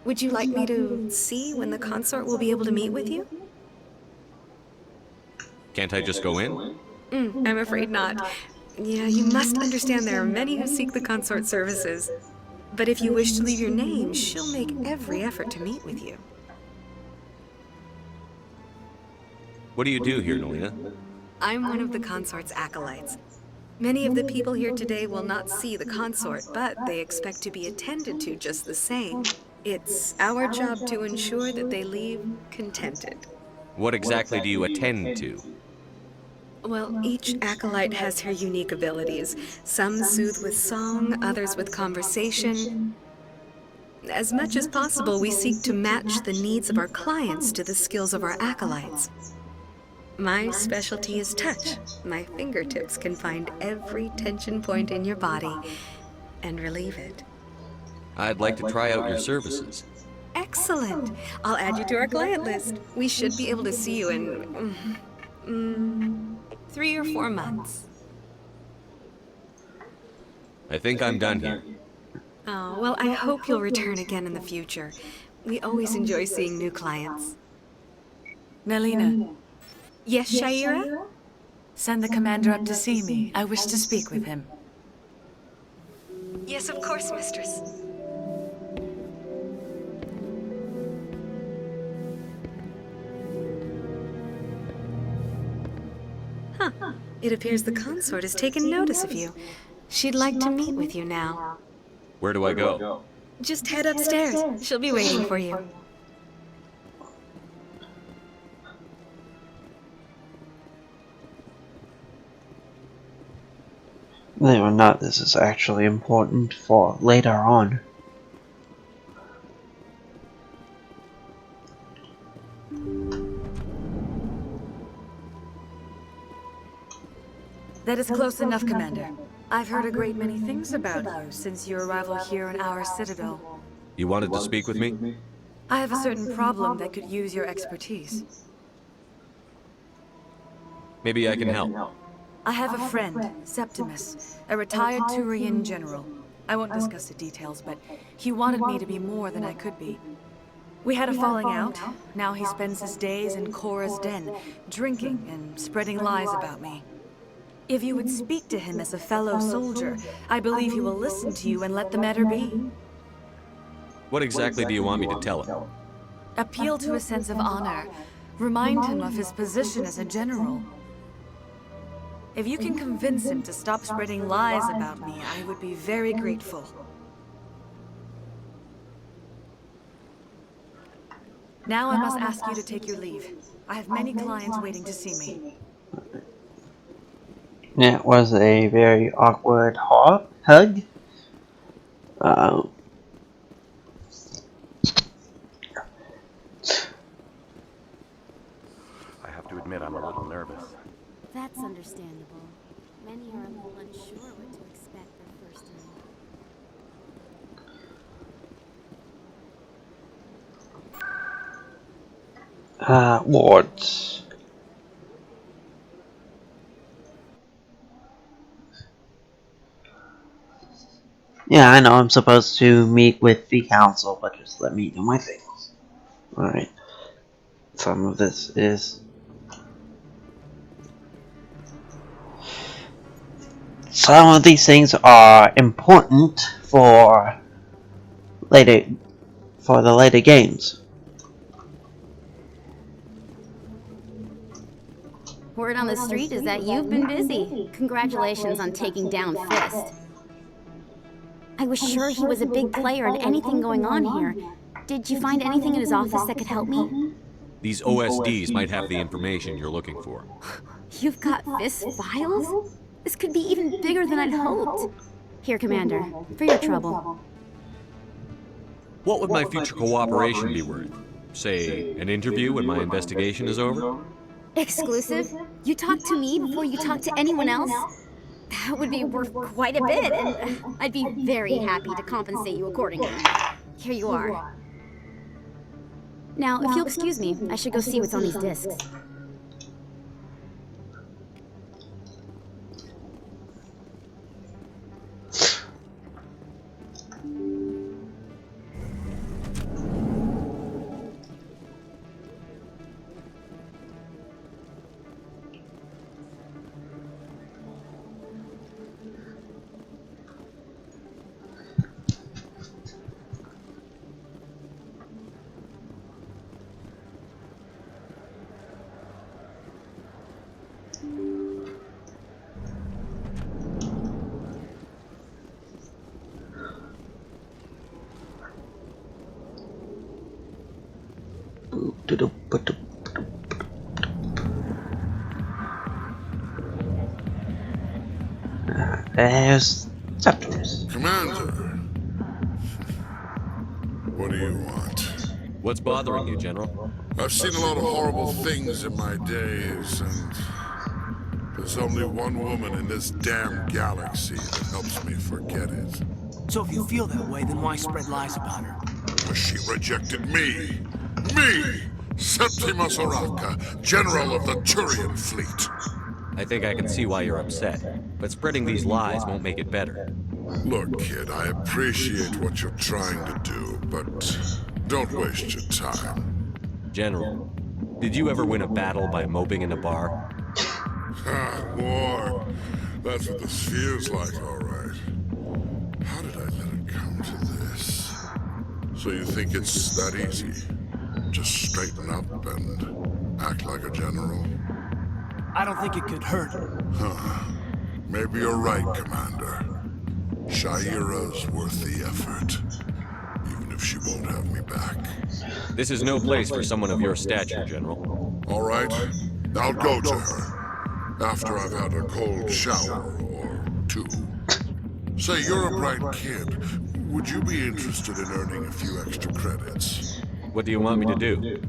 Would you like me to see when the consort will be able to meet with you? Can't I just go in? I'm afraid not. Yeah, you must understand there are many who seek the consort services. But if you wish to leave your name, she'll make every effort to meet with you. What do you do here, Nelina? I'm one of the consort's acolytes. Many of the people here today will not see the consort, but they expect to be attended to just the same. It's our job to ensure that they leave contented. What exactly do you attend to? Well, each acolyte has her unique abilities. Some soothe with song, others with conversation. As much as possible, we seek to match the needs of our clients to the skills of our acolytes. My specialty is touch. My fingertips can find every tension point in your body and relieve it. I'd like to try out your services. Excellent. I'll add you to our client list. We should be able to see you in 3 or 4 months. I think I'm done here. Oh, well, I hope you'll return again in the future. We always enjoy seeing new clients. Nelina. Yes, Shaira? Send the commander up to see me. I wish to speak with him. Yes, of course, mistress. Huh. It appears the consort has taken notice of you. She'd like to meet with you now. Where do I go? Just head upstairs. She'll be waiting for you. Whether or not this is actually important for later on. That is close enough, Commander. I've heard a great many things about you since your arrival here in our Citadel. You wanted to speak with me? I have a certain problem that could use your expertise. Maybe I can help. I have a friend, Septimus, a retired Turian general. I won't discuss the details, but he wanted me to be more than I could be. We had a falling out. Now he spends his days in Cora's Den, drinking and spreading lies about me. If you would speak to him as a fellow soldier, I believe he will listen to you and let the matter be. What exactly do you want me to tell him? Appeal to a sense of honor. Remind him of his position as a general. If you can convince him to stop spreading lies about me, I would be very grateful. Now I must ask you to take your leave. I have many clients waiting to see me. It was a very awkward hug. I have to admit I'm a little nervous. That's understandable. Many are a little unsure what to expect their first night. Wards. Yeah, I know I'm supposed to meet with the council, but just let me do my things. Alright. Some of this is... Some of these things are important for the later games. Word on the street is that you've been busy. Congratulations on taking down Fist. I was sure he was a big player in anything going on here. Did you find anything in his office that could help me? These OSDs might have the information you're looking for. You've got Fist's files? This could be even bigger than I'd hoped. Here, Commander, for your trouble. What would my future cooperation be worth? Say, an interview when my investigation is over? Exclusive? You talk to me before you talk to anyone else? That would be worth quite a bit, and I'd be very happy to compensate you accordingly. Here you are. Now, if you'll excuse me, I should go see what's on these discs. There's Septimus. Commander, what do you want? What's bothering you, General? I've seen a lot of horrible things in my days, and there's only one woman in this damn galaxy that helps me forget it. So if you feel that way, then why spread lies about her? Because she rejected me! Me! Septimus Oraka, General of the Turian Fleet. I think I can see why you're upset, but spreading these lies won't make it better. Look, kid, I appreciate what you're trying to do, but don't waste your time. General, did you ever win a battle by moping in a bar? Ah, war. That's what this feels like, all right. How did I let it come to this? So you think it's that easy? Just straighten up and act like a general? I don't think it could hurt. Huh. Maybe you're right, Commander. Shaira's worth the effort. Even if she won't have me back. This is no place for someone of your stature, General. All right. I'll go to her. After I've had a cold shower or two. Say, you're a bright kid. Would you be interested in earning a few extra credits? What do you want me to do?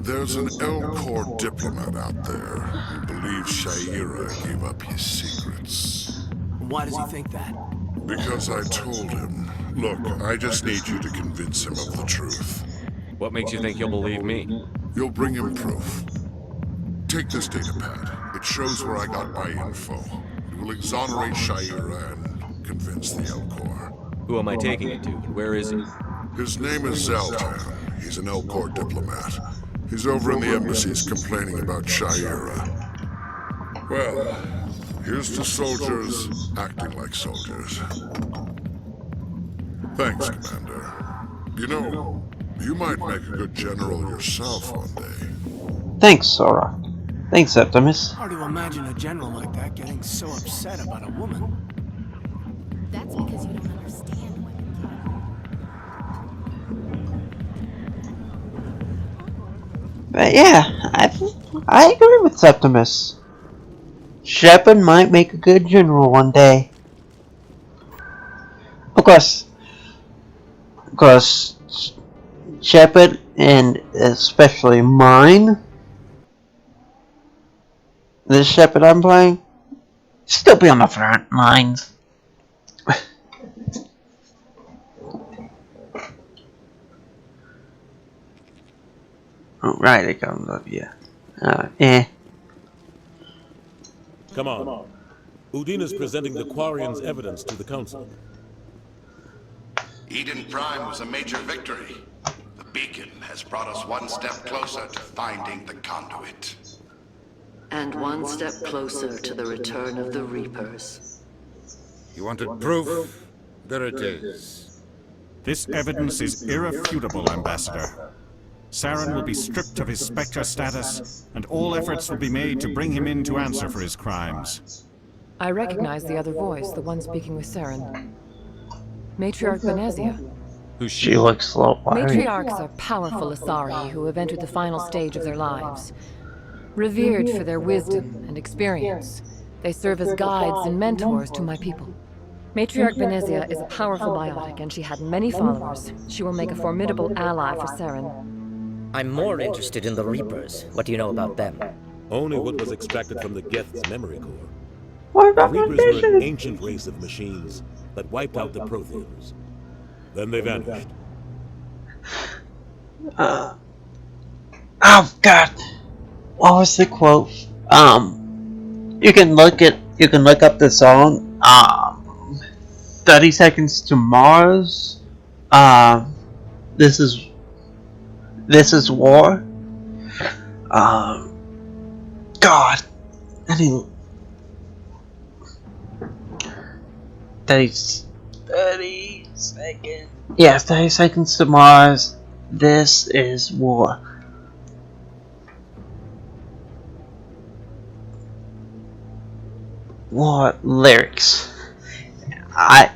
There's an Elcor diplomat out there who believes Shaira gave up his secrets. Why does he think that? Because I told him. Look, I just need you to convince him of the truth. What makes you think he'll believe me? You'll bring him proof. Take this data pad. It shows where I got my info. It will exonerate Shaira and convince the Elcor. Who am I taking it to, and where is he? His name is Zeltan. He's an Elcor diplomat. He's over in the embassies complaining about Shaira. Well, here's to soldiers acting like soldiers. Thanks, Commander. You know, you might make a good general yourself one day. Thanks, Sora. Thanks, Septimus. Hard to imagine a general like that getting so upset about a woman. That's because you don't understand women. But yeah, I agree with Septimus. Shepard might make a good general one day. Of course, Shepard, and especially mine, this Shepard I'm playing, still be on the front lines. Oh, right, it comes up, yeah. Come on. Udina's presenting the Quarian's evidence to the Council. Eden Prime was a major victory. The beacon has brought us one step closer to finding the conduit. And one step closer to the return of the Reapers. You wanted proof? There it is. This evidence is irrefutable, Ambassador. Saren will be stripped of his Spectre status, and all efforts will be made to bring him in to answer for his crimes. I recognize the other voice, the one speaking with Saren. Matriarch Benezia. Who's she? Looks slow. Matriarchs are powerful Asari who have entered the final stage of their lives. Revered for their wisdom and experience, they serve as guides and mentors to my people. Matriarch Benezia is a powerful biotic, and she had many followers. She will make a formidable ally for Saren. I'm more interested in the Reapers. What do you know about them? Only what was extracted from the Geth's memory core. What The about Reapers were an ancient race of machines that wiped out the Protheans. Then they vanished. Oh God, what was the quote? You can look up the song. 30 Seconds to Mars. This is War. God, I mean, 30 seconds. Yes, 30 Seconds to Mars. This is War. What lyrics? I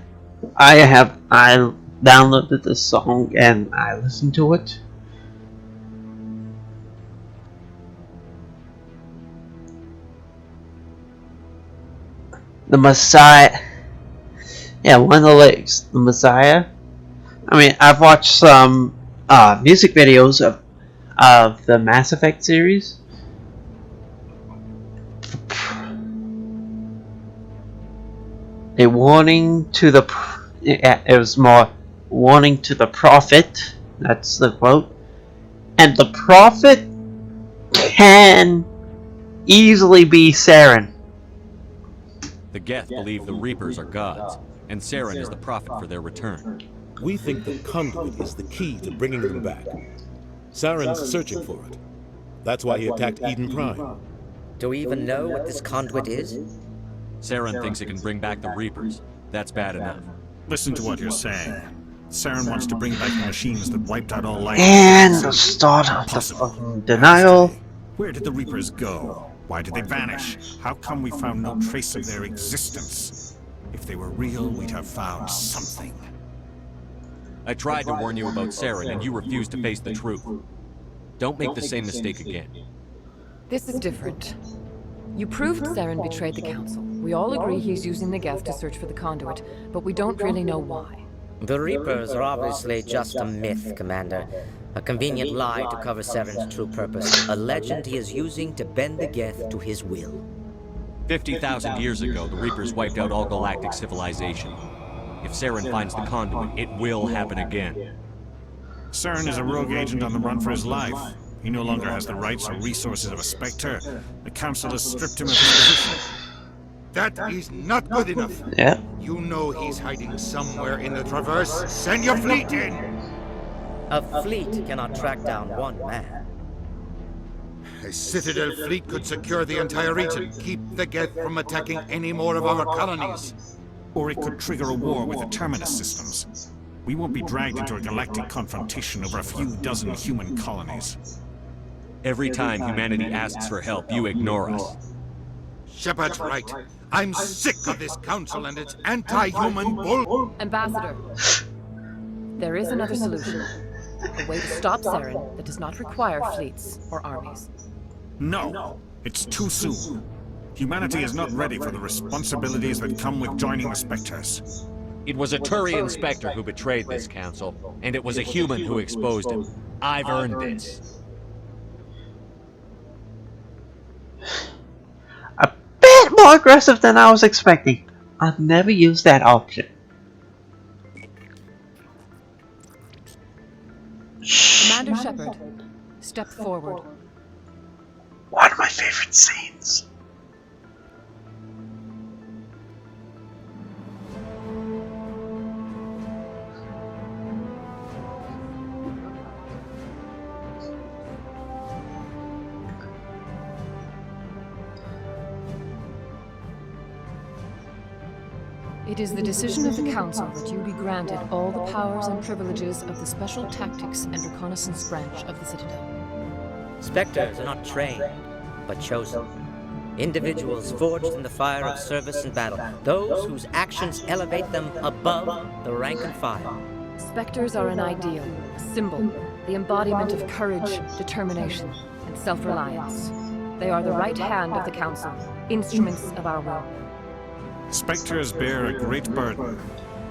downloaded this song and I listened to it. The Messiah. Yeah, one of the lyrics. The Messiah. I mean, I've watched some music videos of the Mass Effect series. A warning to the. It was more warning to the prophet. That's the quote. And the prophet can easily be Saren. The Geth believe the Reapers are gods, and Saren is the prophet for their return. We think the conduit is the key to bringing them back. Saren's searching for it. That's why he attacked Eden Prime. Do we even know what this conduit is? Saren thinks it can bring back the Reapers. That's bad enough. Listen to what you're saying. Saren wants to bring back the machines that wiped out all life. And the start of the fucking denial. Where did the Reapers go? Why did they vanish? How come we found no trace of their existence? If they were real, we'd have found something. I tried to warn you about Saren, and you refused to face the truth. Don't make the same mistake again. This is different. You proved Saren betrayed the Council. We all agree he's using the Geth to search for the conduit, but we don't really know why. The Reapers are obviously just a myth, Commander. A convenient lie to cover Saren's true purpose. A legend he is using to bend the Geth to his will. 50,000 years ago, the Reapers wiped out all galactic civilization. If Saren finds the conduit, it will happen again. Saren is a rogue agent on the run for his life. He no longer has the rights or resources of a Spectre. The Council has stripped him of his position. That is not good enough. Yeah. You know he's hiding somewhere in the Traverse. Send your fleet in! A fleet cannot track down one man. A Citadel fleet could secure the entire region, keep the Geth from attacking any more of our colonies. Or it could trigger a war with the Terminus systems. We won't be dragged into a galactic confrontation over a few dozen human colonies. Every time humanity asks for help, you ignore us. Shepard's right. I'm sick of this council and its anti-human bull. Ambassador, there is another solution. A way to stop Saren that does not require fleets or armies. No, it's too soon. Humanity is not ready for the responsibilities that come with joining the Spectres. It was a Turian Spectre who betrayed this council, and it was a human who exposed him. I've earned this. A bit more aggressive than I was expecting. I've never used that option. Commander Shepard, step forward. One of my favorite scenes. It is the decision of the Council that you be granted all the powers and privileges of the Special Tactics and Reconnaissance branch of the Citadel. Spectres are not trained, but chosen. Individuals forged in the fire of service and battle. Those whose actions elevate them above the rank and file. Spectres are an ideal, a symbol, the embodiment of courage, determination, and self-reliance. They are the right hand of the Council, instruments of our will. Spectres bear a great burden.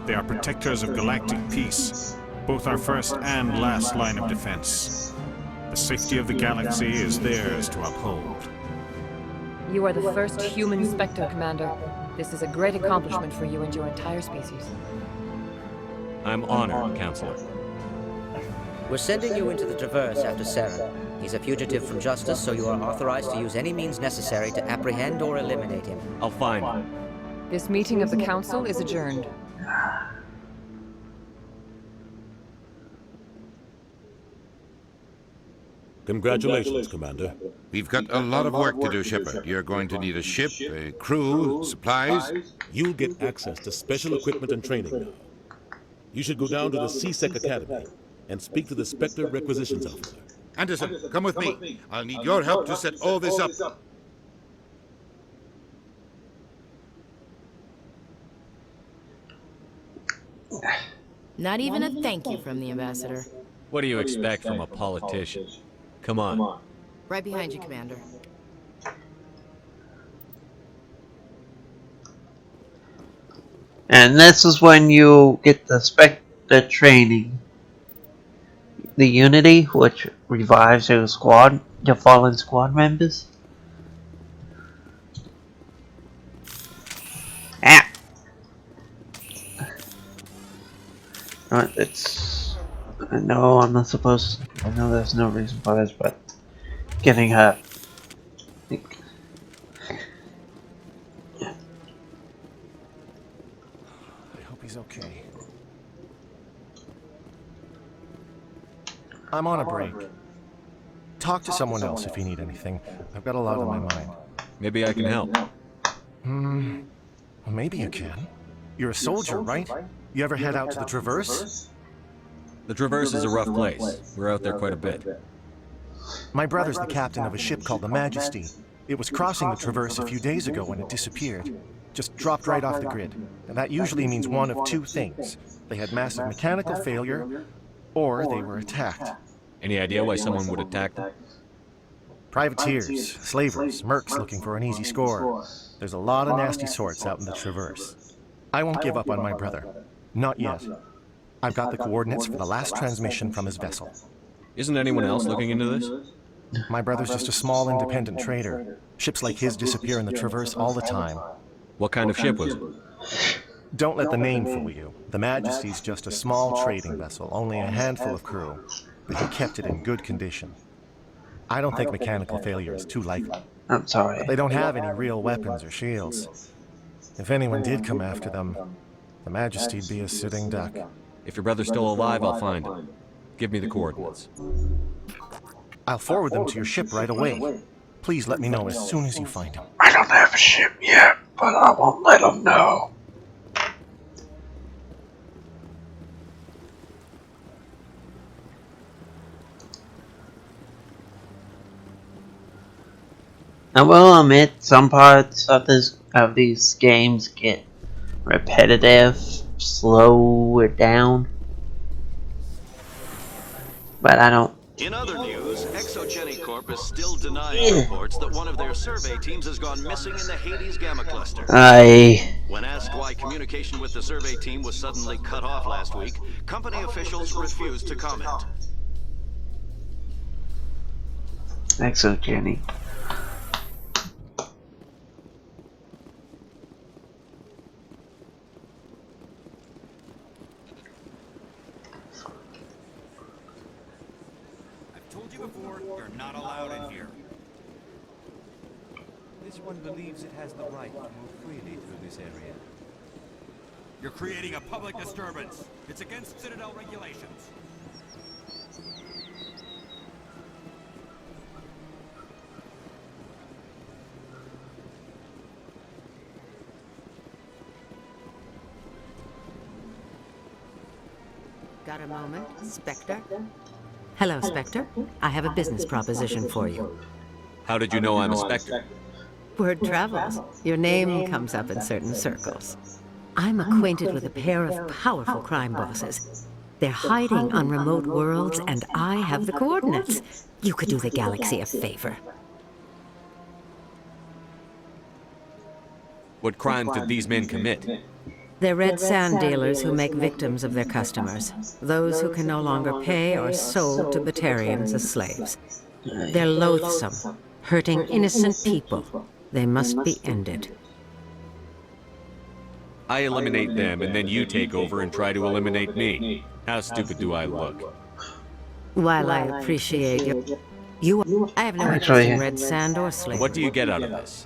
They are protectors of galactic peace, both our first and last line of defense. The safety of the galaxy is theirs to uphold. You are the first human Spectre, Commander. This is a great accomplishment for you and your entire species. I'm honored, Counselor. We're sending you into the Traverse after Saren. He's a fugitive from justice, so you are authorized to use any means necessary to apprehend or eliminate him. I'll find him. This meeting of the Council is adjourned. Congratulations, Commander. We've got a lot of work to do, Shepard. You're going to need a ship, a crew, supplies. You'll get access to special equipment and training now. You should go down to the C-Sec Academy and speak to the Spectre Requisitions Officer. Anderson, come with me. I'll need your help to set all this up. Not even a thank you from the ambassador. What do you expect from a politician? Come on. Right behind you, Commander. And this is when you get the Spectre training. The Unity, which revives your fallen squad members. Ah! It's... I know I'm not supposed to... I know there's no reason for this, but... Getting hurt. I hope he's okay. I'm on a break. Talk to someone else if you need anything. I've got a lot on my mind. Maybe I can help. Well, maybe you can. You're a soldier, right? You ever head out to the Traverse? The Traverse is a rough place. We're out there quite a bit. My brother's the captain of a ship called the Majesty. It was crossing the Traverse a few days ago when it disappeared. Just dropped right off the grid. And that usually means one of two things. They had massive mechanical failure, or they were attacked. Any idea why someone would attack them? Privateers, slavers, mercs looking for an easy score. There's a lot of nasty sorts out in the Traverse. I won't give up on my brother. Not yet. I've got the coordinates for the last transmission from his vessel. Isn't anyone else looking into this? My brother's just a small independent trader. Ships like his disappear in the Traverse all the time. What kind of ship was it? Don't let the name fool you. The Majesty's just a small trading vessel, only a handful of crew. But he kept it in good condition. I don't think mechanical failure is too likely. I'm sorry. But they don't have any real weapons or shields. If anyone did come after them, the Majesty'd be a sitting duck. If your brother's still alive, I'll find him. Give me the coordinates. I'll forward them to your ship right away. Please let me know as soon as you find him. I don't have a ship yet, but I won't let them know. I will admit, some parts of these games get repetitive, slow it down. but I don't. In other news, Exogeny Corp is still denying reports that one of their survey teams has gone missing in the Hades Gamma Cluster. When asked why communication with the survey team was suddenly cut off last week, company officials refused to comment. Exogeny. Told you before, you're not allowed in here. This one believes it has the right to move freely through this area. You're creating a public disturbance. It's against Citadel regulations. Got a moment, Spectre? Hello, Spectre. I have a business proposition for you. How did you know I'm a Spectre? Word travels. Your name comes up in certain circles. I'm acquainted with a pair of powerful crime bosses. They're hiding on remote worlds, and I have the coordinates. You could do the galaxy a favor. What crimes did these men commit? They're red sand dealers who make victims of their customers. Those who can no longer pay are sold to Batarians as slaves. They're loathsome, hurting innocent people. They must be ended. I eliminate them, and then you take over and try to eliminate me. How stupid do I look? While I appreciate I have no interest in red sand or slavery. What do you get out of this?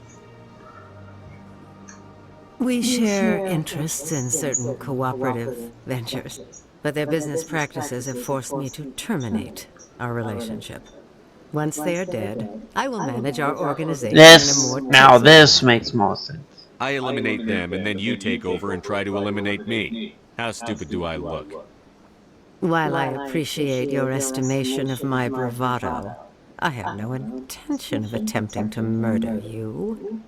We share interests in certain cooperative ventures, but their business practices have forced me to terminate our relationship. Once they are dead, I will manage our organization in a more Now this makes more sense. I eliminate them, and then you take over and try to eliminate me. How stupid do I look? While I appreciate your estimation of my bravado, I have no intention of attempting to murder you.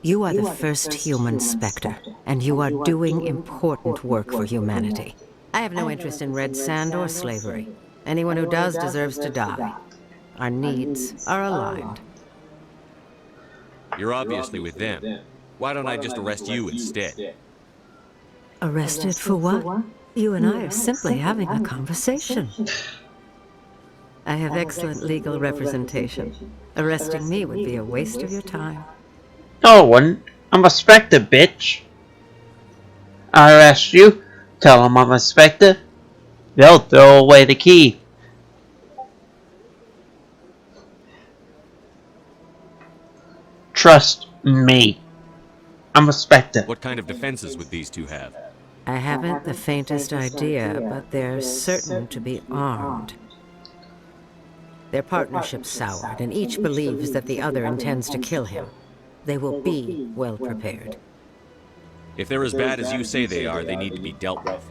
You are the first human Spectre, and you are doing important work for humanity. I have no interest in red sand or slavery. Anyone who does deserves to die. Our needs are aligned. You're obviously with them. Why don't I just arrest you instead? Arrested for what? You and I are simply having a conversation. I have excellent legal representation. Arresting me would be a waste of your time. No, it wouldn't. I'm a Spectre, bitch. I arrest you, tell them I'm a Spectre, they'll throw away the key. Trust me. I'm a Spectre. What kind of defenses would these two have? I haven't the faintest idea, but they're certain to be armed. Their partnership's soured, and each believes that the other intends to kill him. They will be well prepared. If they're as bad as you say they are, they need to be dealt with.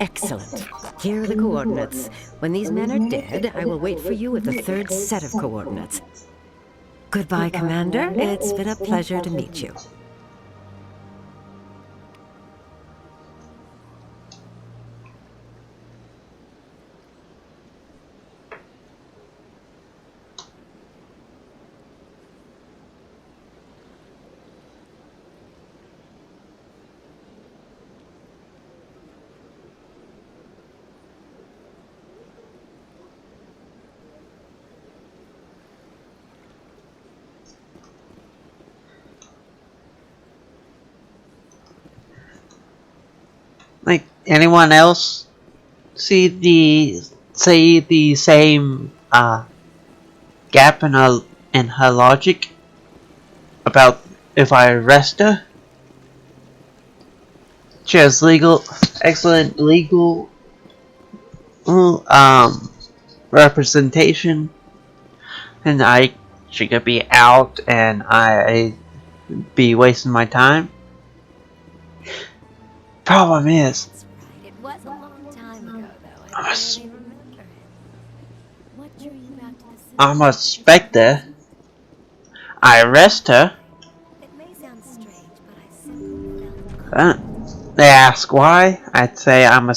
Excellent. Here are the coordinates. When these men are dead, I will wait for you at the third set of coordinates. Goodbye, Commander. It's been a pleasure to meet you. Like, anyone else see the same gap in her logic about if I arrest her? She has excellent legal representation, and she could be out and I'd be wasting my time. Problem is, It was a long time ago, though. I barely remember it. What drew you back to the city? I'm a Spectre. I arrest her. It may sound strange, but I simply felt They ask why, I'd say I'm a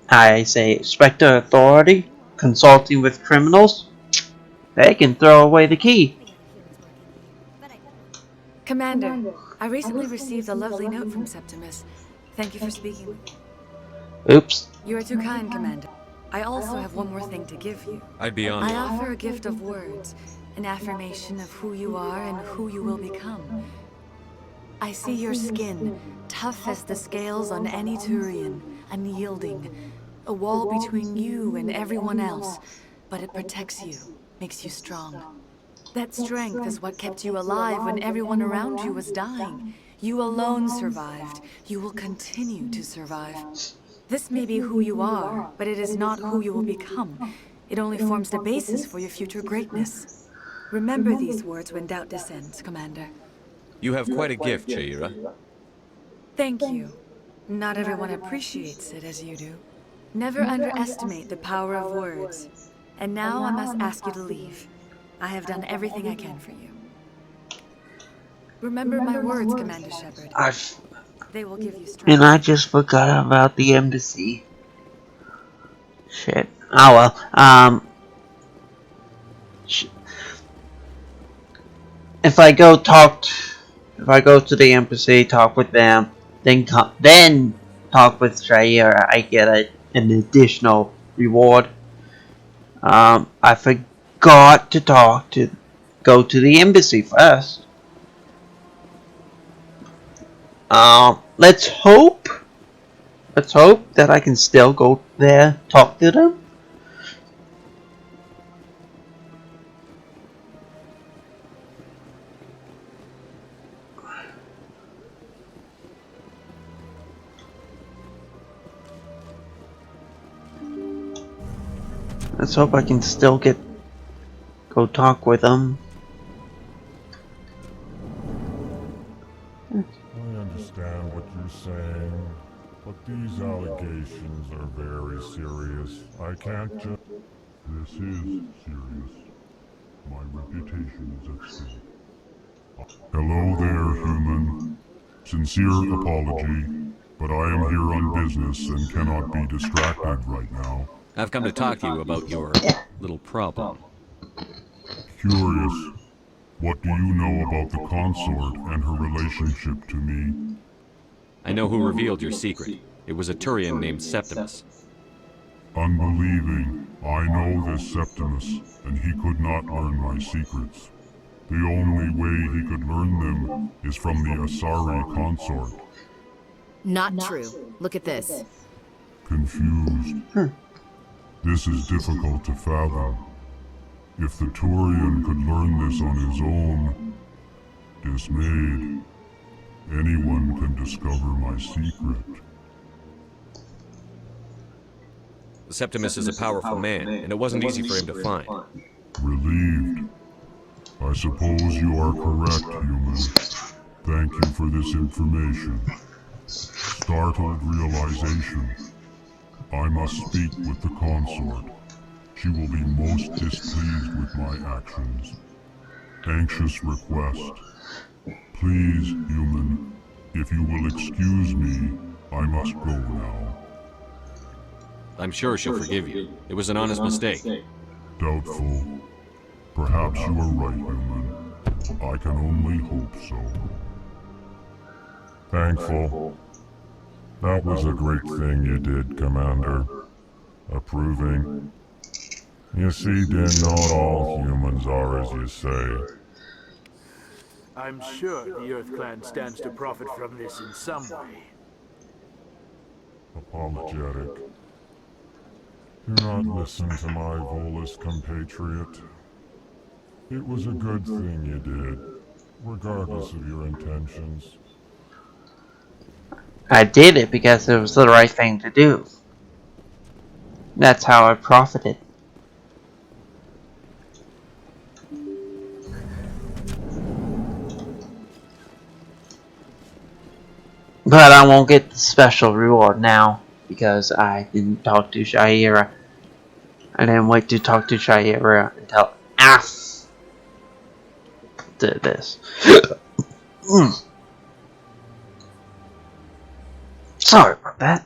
I say Spectre Authority, consulting with criminals, they can throw away the key. Commander, I recently received a lovely note from Septimus. Thank you for speaking with me. Oops. You are too kind, Commander. I also have one more thing to give you. I'd be honored. I offer a gift of words, an affirmation of who you are and who you will become. I see your skin, tough as the scales on any Turian, unyielding, a wall between you and everyone else, but it protects you, makes you strong. That strength is what kept you alive when everyone around you was dying. You alone survived. You will continue to survive. This may be who you are, but it is not who you will become. It only forms the basis for your future greatness. Remember these words when doubt descends, Commander. You have quite a gift, Shaira. Thank you. Not everyone appreciates it as you do. Never underestimate the power of words. And now I must ask you to leave. I have done everything I can for you. Remember my words, Commander Shepard. They will give you strength. And I just forgot about the embassy. Shit. Oh well. If I go to the embassy, talk with them, then talk with Shaira, I get an additional reward. I forgot to go to the embassy first. Let's hope that I can still go there, talk to them. Let's hope I can still go talk with them. I understand what you're saying, but these allegations are very serious. I can't just... This is serious. My reputation is at stake. Hello there, human. Sincere apology, but I am here on business and cannot be distracted right now. I've come to talk to you about your little problem. Curious. What do you know about the consort and her relationship to me? I know who revealed your secret. It was a Turian named Septimus. Unbelieving. I know this Septimus, and he could not learn my secrets. The only way he could learn them is from the Asari consort. Not true. Look at this. Confused. This is difficult to fathom. If the Turian could learn this on his own, dismayed, anyone can discover my secret. Septimus is a powerful man, and it wasn't easy for him to find. Relieved. I suppose you are correct, human. Thank you for this information. Startled realization. I must speak with the consort. She will be most displeased with my actions. Anxious request. Please, human, if you will excuse me, I must go now. I'm sure she'll forgive you. It was an honest mistake. Doubtful. Perhaps you are right, human. I can only hope so. Thankful. That was a great thing you did, Commander. Approving. You see, Din, not all humans are as you say. I'm sure the Earth Clan stands to profit from this in some way. Apologetic. Do not listen to my Volus compatriot. It was a good thing you did, regardless of your intentions. I did it because it was the right thing to do. That's how I profited. But I won't get the special reward now because I didn't talk to Shaira. I didn't wait to talk to Shaira until after this. Sorry about that.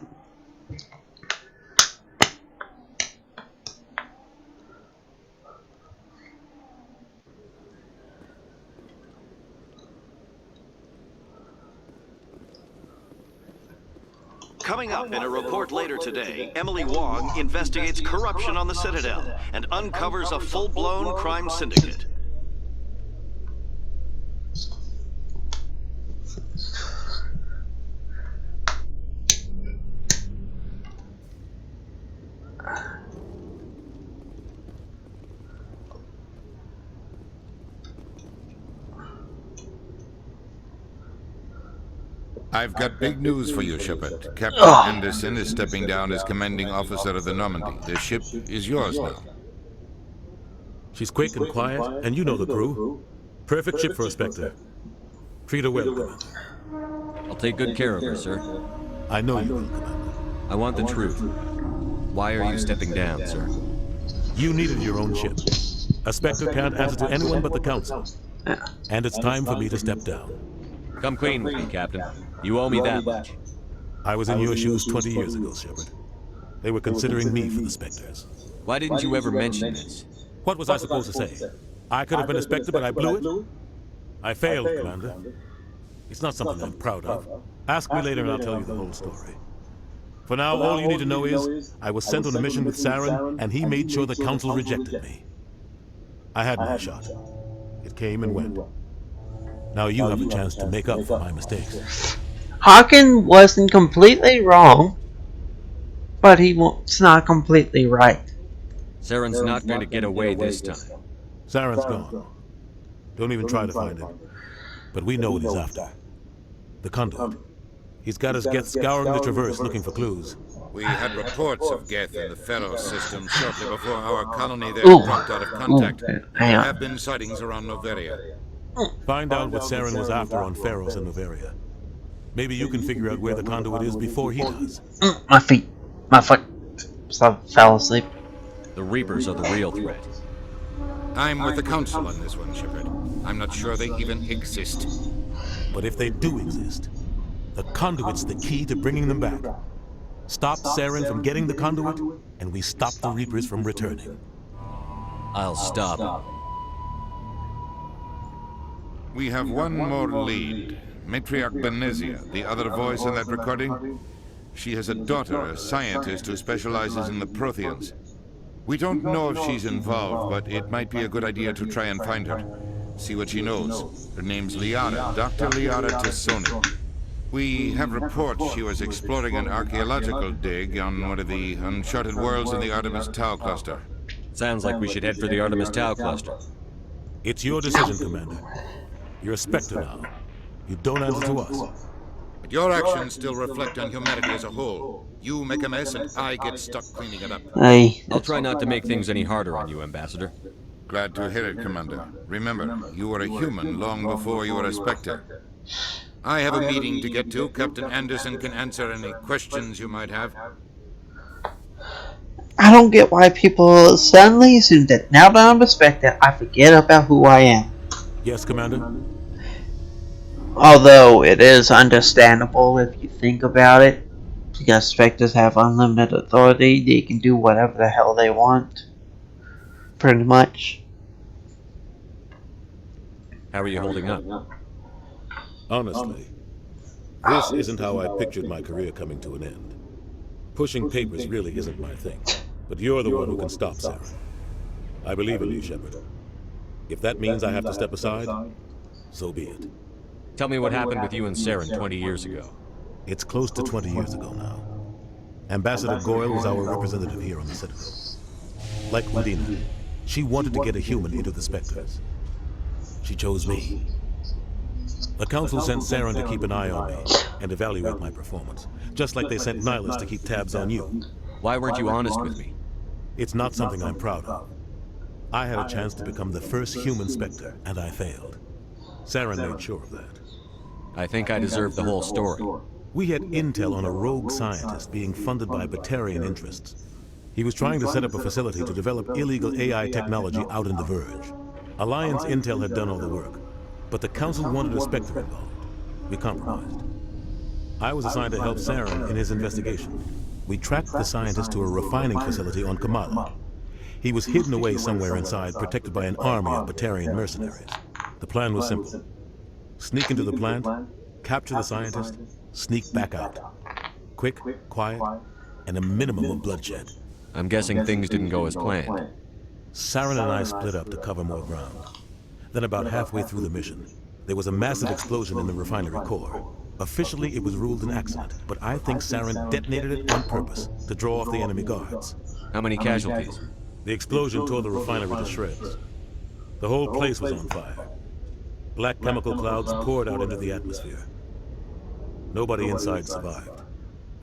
Coming up in a report later today, Emily Wong investigates corruption on the Citadel and uncovers a full-blown crime syndicate. I've got big news for you, Shepard. Captain Anderson is stepping down as commanding officer of the Normandy. The ship is yours now. She's quick and quiet, and you know the crew. Perfect ship for a Spectre. Treat her well, Commander. I'll take good care of her, sir. I know you will, Commander. I want the truth. Why are you stepping down, sir? You needed your own ship. A Spectre can't answer to anyone but the Council. And it's time for me to step down. Come clean with me, Captain. You owe me that much. I was in your shoes 20 years ago, Shepard. They were considering me for the Spectres. Why didn't you ever mention this? What was I supposed to say? I could have been a Spectre, but I blew it? I failed, Commander. It's not something I'm proud of. Ask me later and I'll tell you the whole story. For now, all you need to know is, I was sent on a mission with Saren, and he made sure the Council rejected me. I had my shot. It came and went. Now you have a chance to make up for my mistakes. Hawken wasn't completely wrong, but he was not completely right. Saren's not going to get away this time. Saren's gone. Don't even try to find him. But we know what he's after. The conduit. He's got his Geth scouring the Traverse looking for clues. We had reports of Geth in the Pharaoh system shortly before our colony there dropped out of contact. There have been sightings around Noveria. Find out what Saren was after on Pharos and Noveria. Maybe you can figure out where the conduit is before he does. My feet. My foot. So I fell asleep. The Reapers are the real threat. I'm with the Council on this one, Shepard. I'm not sure they even exist. But if they do exist, the conduit's the key to bringing them back. Stop Saren from getting the conduit, and we stop the Reapers from returning. I'll stop. We have one more lead. Matriarch Benezia, the other voice in that recording. She has a daughter, a scientist who specializes in the Protheans. We don't know if she's involved, but it might be a good idea to try and find her. See what she knows. Her name's Liara, Dr. Liara Tassoni. We have reports she was exploring an archaeological dig on one of the uncharted worlds in the Artemis Tau cluster. Sounds like we should head for the Artemis Tau cluster. It's your decision, Commander. You're a Spectre now. You don't answer to us. But your actions still reflect on humanity as a whole. You make a mess and I get stuck cleaning it up. I'll try not to make things any harder on you, Ambassador. Glad to hear it, Commander. Remember, you were a human long before you were a Spectre. I have a meeting to get to. Captain Anderson can answer any questions you might have. I don't get why people suddenly assume that now that I'm a Spectre, I forget about who I am. Yes, Commander? Although it is understandable if you think about it, because Spectres have unlimited authority, they can do whatever the hell they want. Pretty much. How are you holding up? Honestly, this isn't how I pictured my career coming to an end. Pushing papers really isn't my thing, but you're the one who can stop Saren. I believe in you, Shepard. If that means I have to step aside, so be it. Tell me what happened with you and Saren 20 years ago. It's close to 20 years ago now. Ambassador Goyle was our representative here on the Citadel. Like Medina, she wanted to get a human into the Spectres. She chose me. The Council sent Saren to keep an eye on me and evaluate my performance, just like they sent Nihilus to keep tabs on you. Why weren't you honest with me? It's not something I'm proud of. I had a chance to become the first human Spectre, and I failed. Saren made sure of that. I think I deserve the whole story. We had intel on a rogue scientist being funded by Batarian interests. He was trying to set up a facility to develop illegal AI technology out in the Verge. Alliance intel had done all the work, but the Council wanted a Spectre involved. We compromised. I was assigned to help Saren in his investigation. We tracked the scientist to a refining facility on Kamala. He was hidden away somewhere inside, protected by an army of Batarian mercenaries. The plan was simple. Sneak into the plant, capture the scientist, sneak back out. quick, quiet, and a minimum of bloodshed. I'm guessing things didn't go as planned. Saren and I split up to cover more ground. Then about halfway through the mission, there was a massive explosion in the refinery core. Officially, it was ruled an accident, but I think Saren detonated it on purpose to draw off the enemy guards. How many casualties? The explosion tore the refinery to shreds. The whole place was on fire. Black chemical clouds poured out into the atmosphere. Nobody inside survived.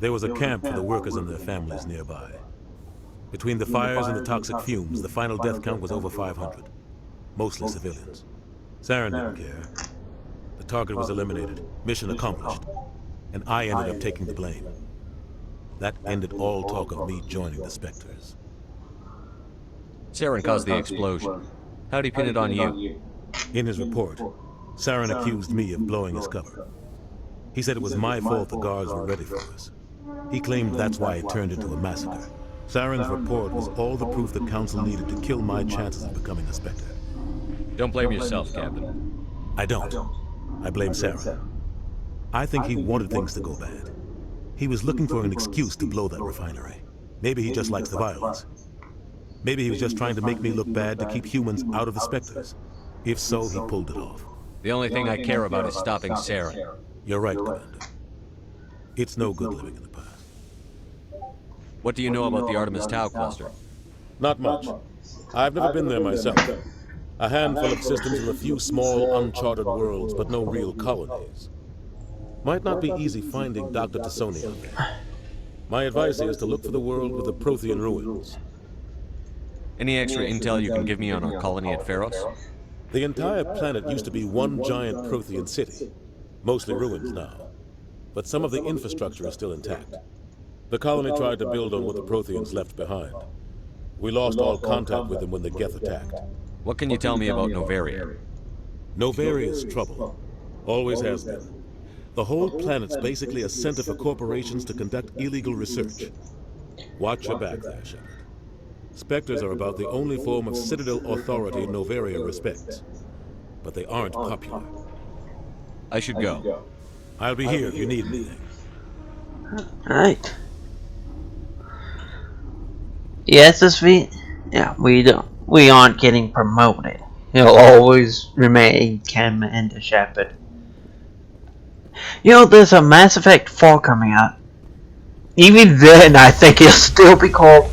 There was a camp for the workers and their families nearby. Between the fires and the toxic fumes, the final death count was over 500. Mostly civilians. Saren didn't care. The target was eliminated, mission accomplished, and I ended up taking the blame. That ended all talk of me joining the Spectres. Saren caused the explosion. How'd he pin it on you? In his report, Saren accused me of blowing his cover. He said it was my fault the guards were ready for us. He claimed that's why it turned into a massacre. Saren's report was all the proof the Council needed to kill my chances of becoming a Spectre. Don't blame yourself, Captain. I don't. I blame Saren. I think he wanted things to go bad. He was looking for an excuse to blow that refinery. Maybe he just likes the violence. Maybe he was just trying to make me look bad to keep humans out of the Spectres. If so, he pulled it off. The only thing I care about is stopping Saren. You're right, Commander. It's no good living in the past. What do you know about the Artemis Tau cluster? Not much. I've never been there myself. A handful of systems and a few small, uncharted worlds, but no real colonies. Might not be easy finding Dr. Tassoni out there. My advice is to look for the world with the Prothean ruins. Any extra intel you can give me on our colony at Pharos? The entire planet used to be one giant Prothean city. Mostly ruins now. But some of the infrastructure is still intact. The colony tried to build on what the Protheans left behind. We lost all contact with them when the Geth attacked. What can you tell me about Novaria? Novaria is trouble. Always has been. The whole planet's basically a center for corporations to conduct illegal research. Watch your back there, Shepard. Spectres are about the only form of Citadel authority Novaria respects. But they aren't popular. I should go. I'll be here if you need anything. Alright. Yes, we aren't getting promoted. He'll always remain Commander Shepard. You know, there's a Mass Effect 4 coming out. Even then, I think he'll still be called...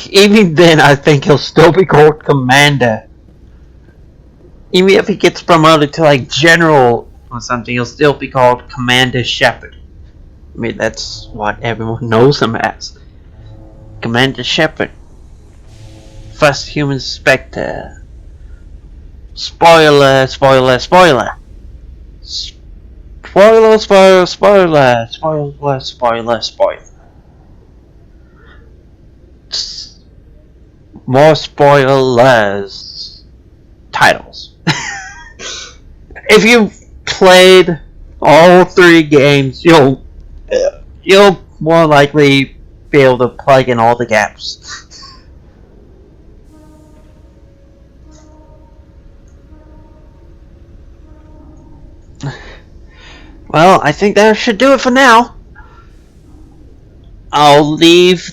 Even then, I think he'll still be called Commander. Even if he gets promoted to, like, General or something, he'll still be called Commander Shepard. I mean, that's what everyone knows him as. Commander Shepard. First human Spectre. Spoiler, spoiler, spoiler. Spoiler, spoiler, spoiler. Spoiler, spoiler, spoiler. More spoilers. Titles. If you've played all 3 games, you'll more likely be able to plug in all the gaps. Well, I think that should do it for now. I'll leave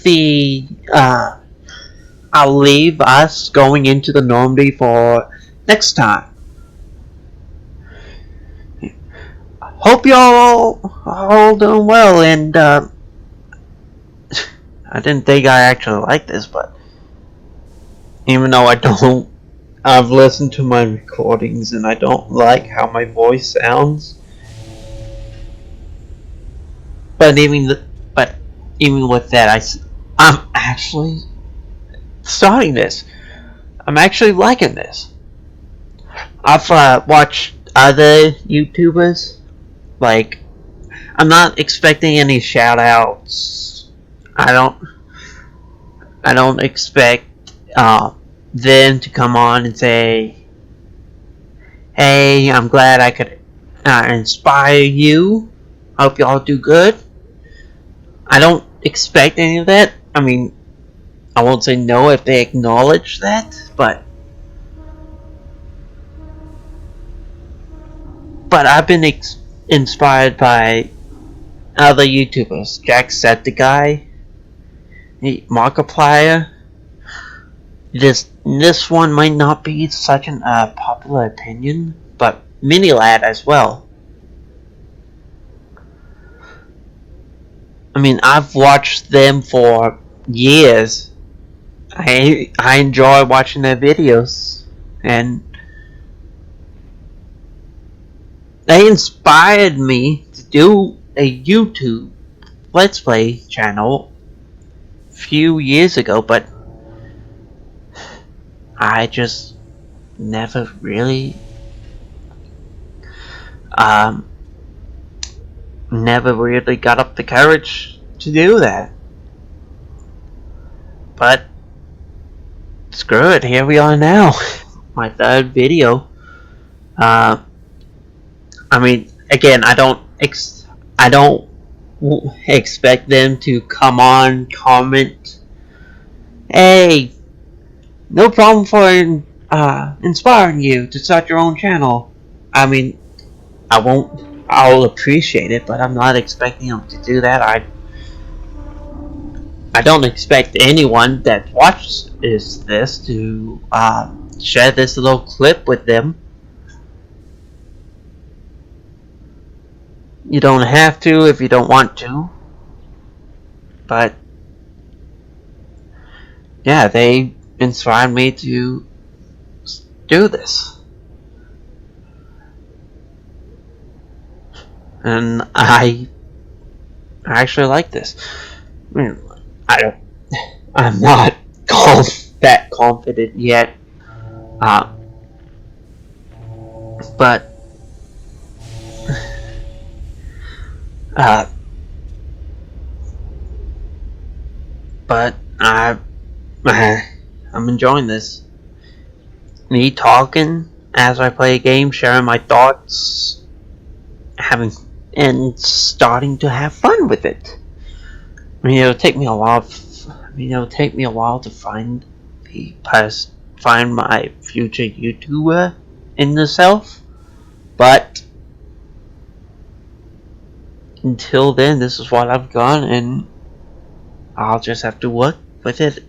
us going into the Normandy for next time. Hope y'all all doing well, and I didn't think I actually liked this, but even though I've listened to my recordings and I don't like how my voice sounds. But even with that, I'm actually starting this. I'm actually liking this. I've watched other YouTubers. Like, I'm not expecting any shout-outs. I don't expect them to come on and say, "Hey, I'm glad I could inspire you. Hope y'all do good." I don't expect any of that. I mean, I won't say no if they acknowledge that, but I've been inspired by other YouTubers. Jacksepticeye, Markiplier. This one might not be such an popular opinion, but MELE as well. I mean, I've watched them for years. I enjoy watching their videos, and they inspired me to do a YouTube Let's Play channel a few years ago, but I just never really got up the courage to do that. But screw it, here we are now. My third video. I mean, again, I don't expect them to come on, comment, hey, no problem for inspiring you to start your own channel. I mean, I'll appreciate it, but I'm not expecting them to do that. I don't expect anyone that watches this to share this little clip with them. You don't have to if you don't want to, but yeah, they inspired me to do this, and I actually like this. I mean, I'm not that confident yet, but I'm enjoying this. Me talking as I play a game, sharing my thoughts, and starting to have fun with it. I mean, it'll take me a while. To find my future YouTuber in the self, but until then, this is what I've got, and I'll just have to work with it,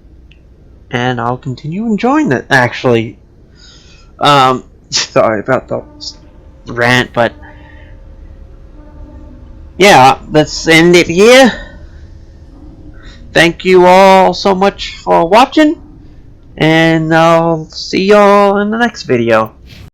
and I'll continue enjoying it. Actually, sorry about the rant, but yeah, let's end it here. Thank you all so much for watching, and I'll see y'all in the next video.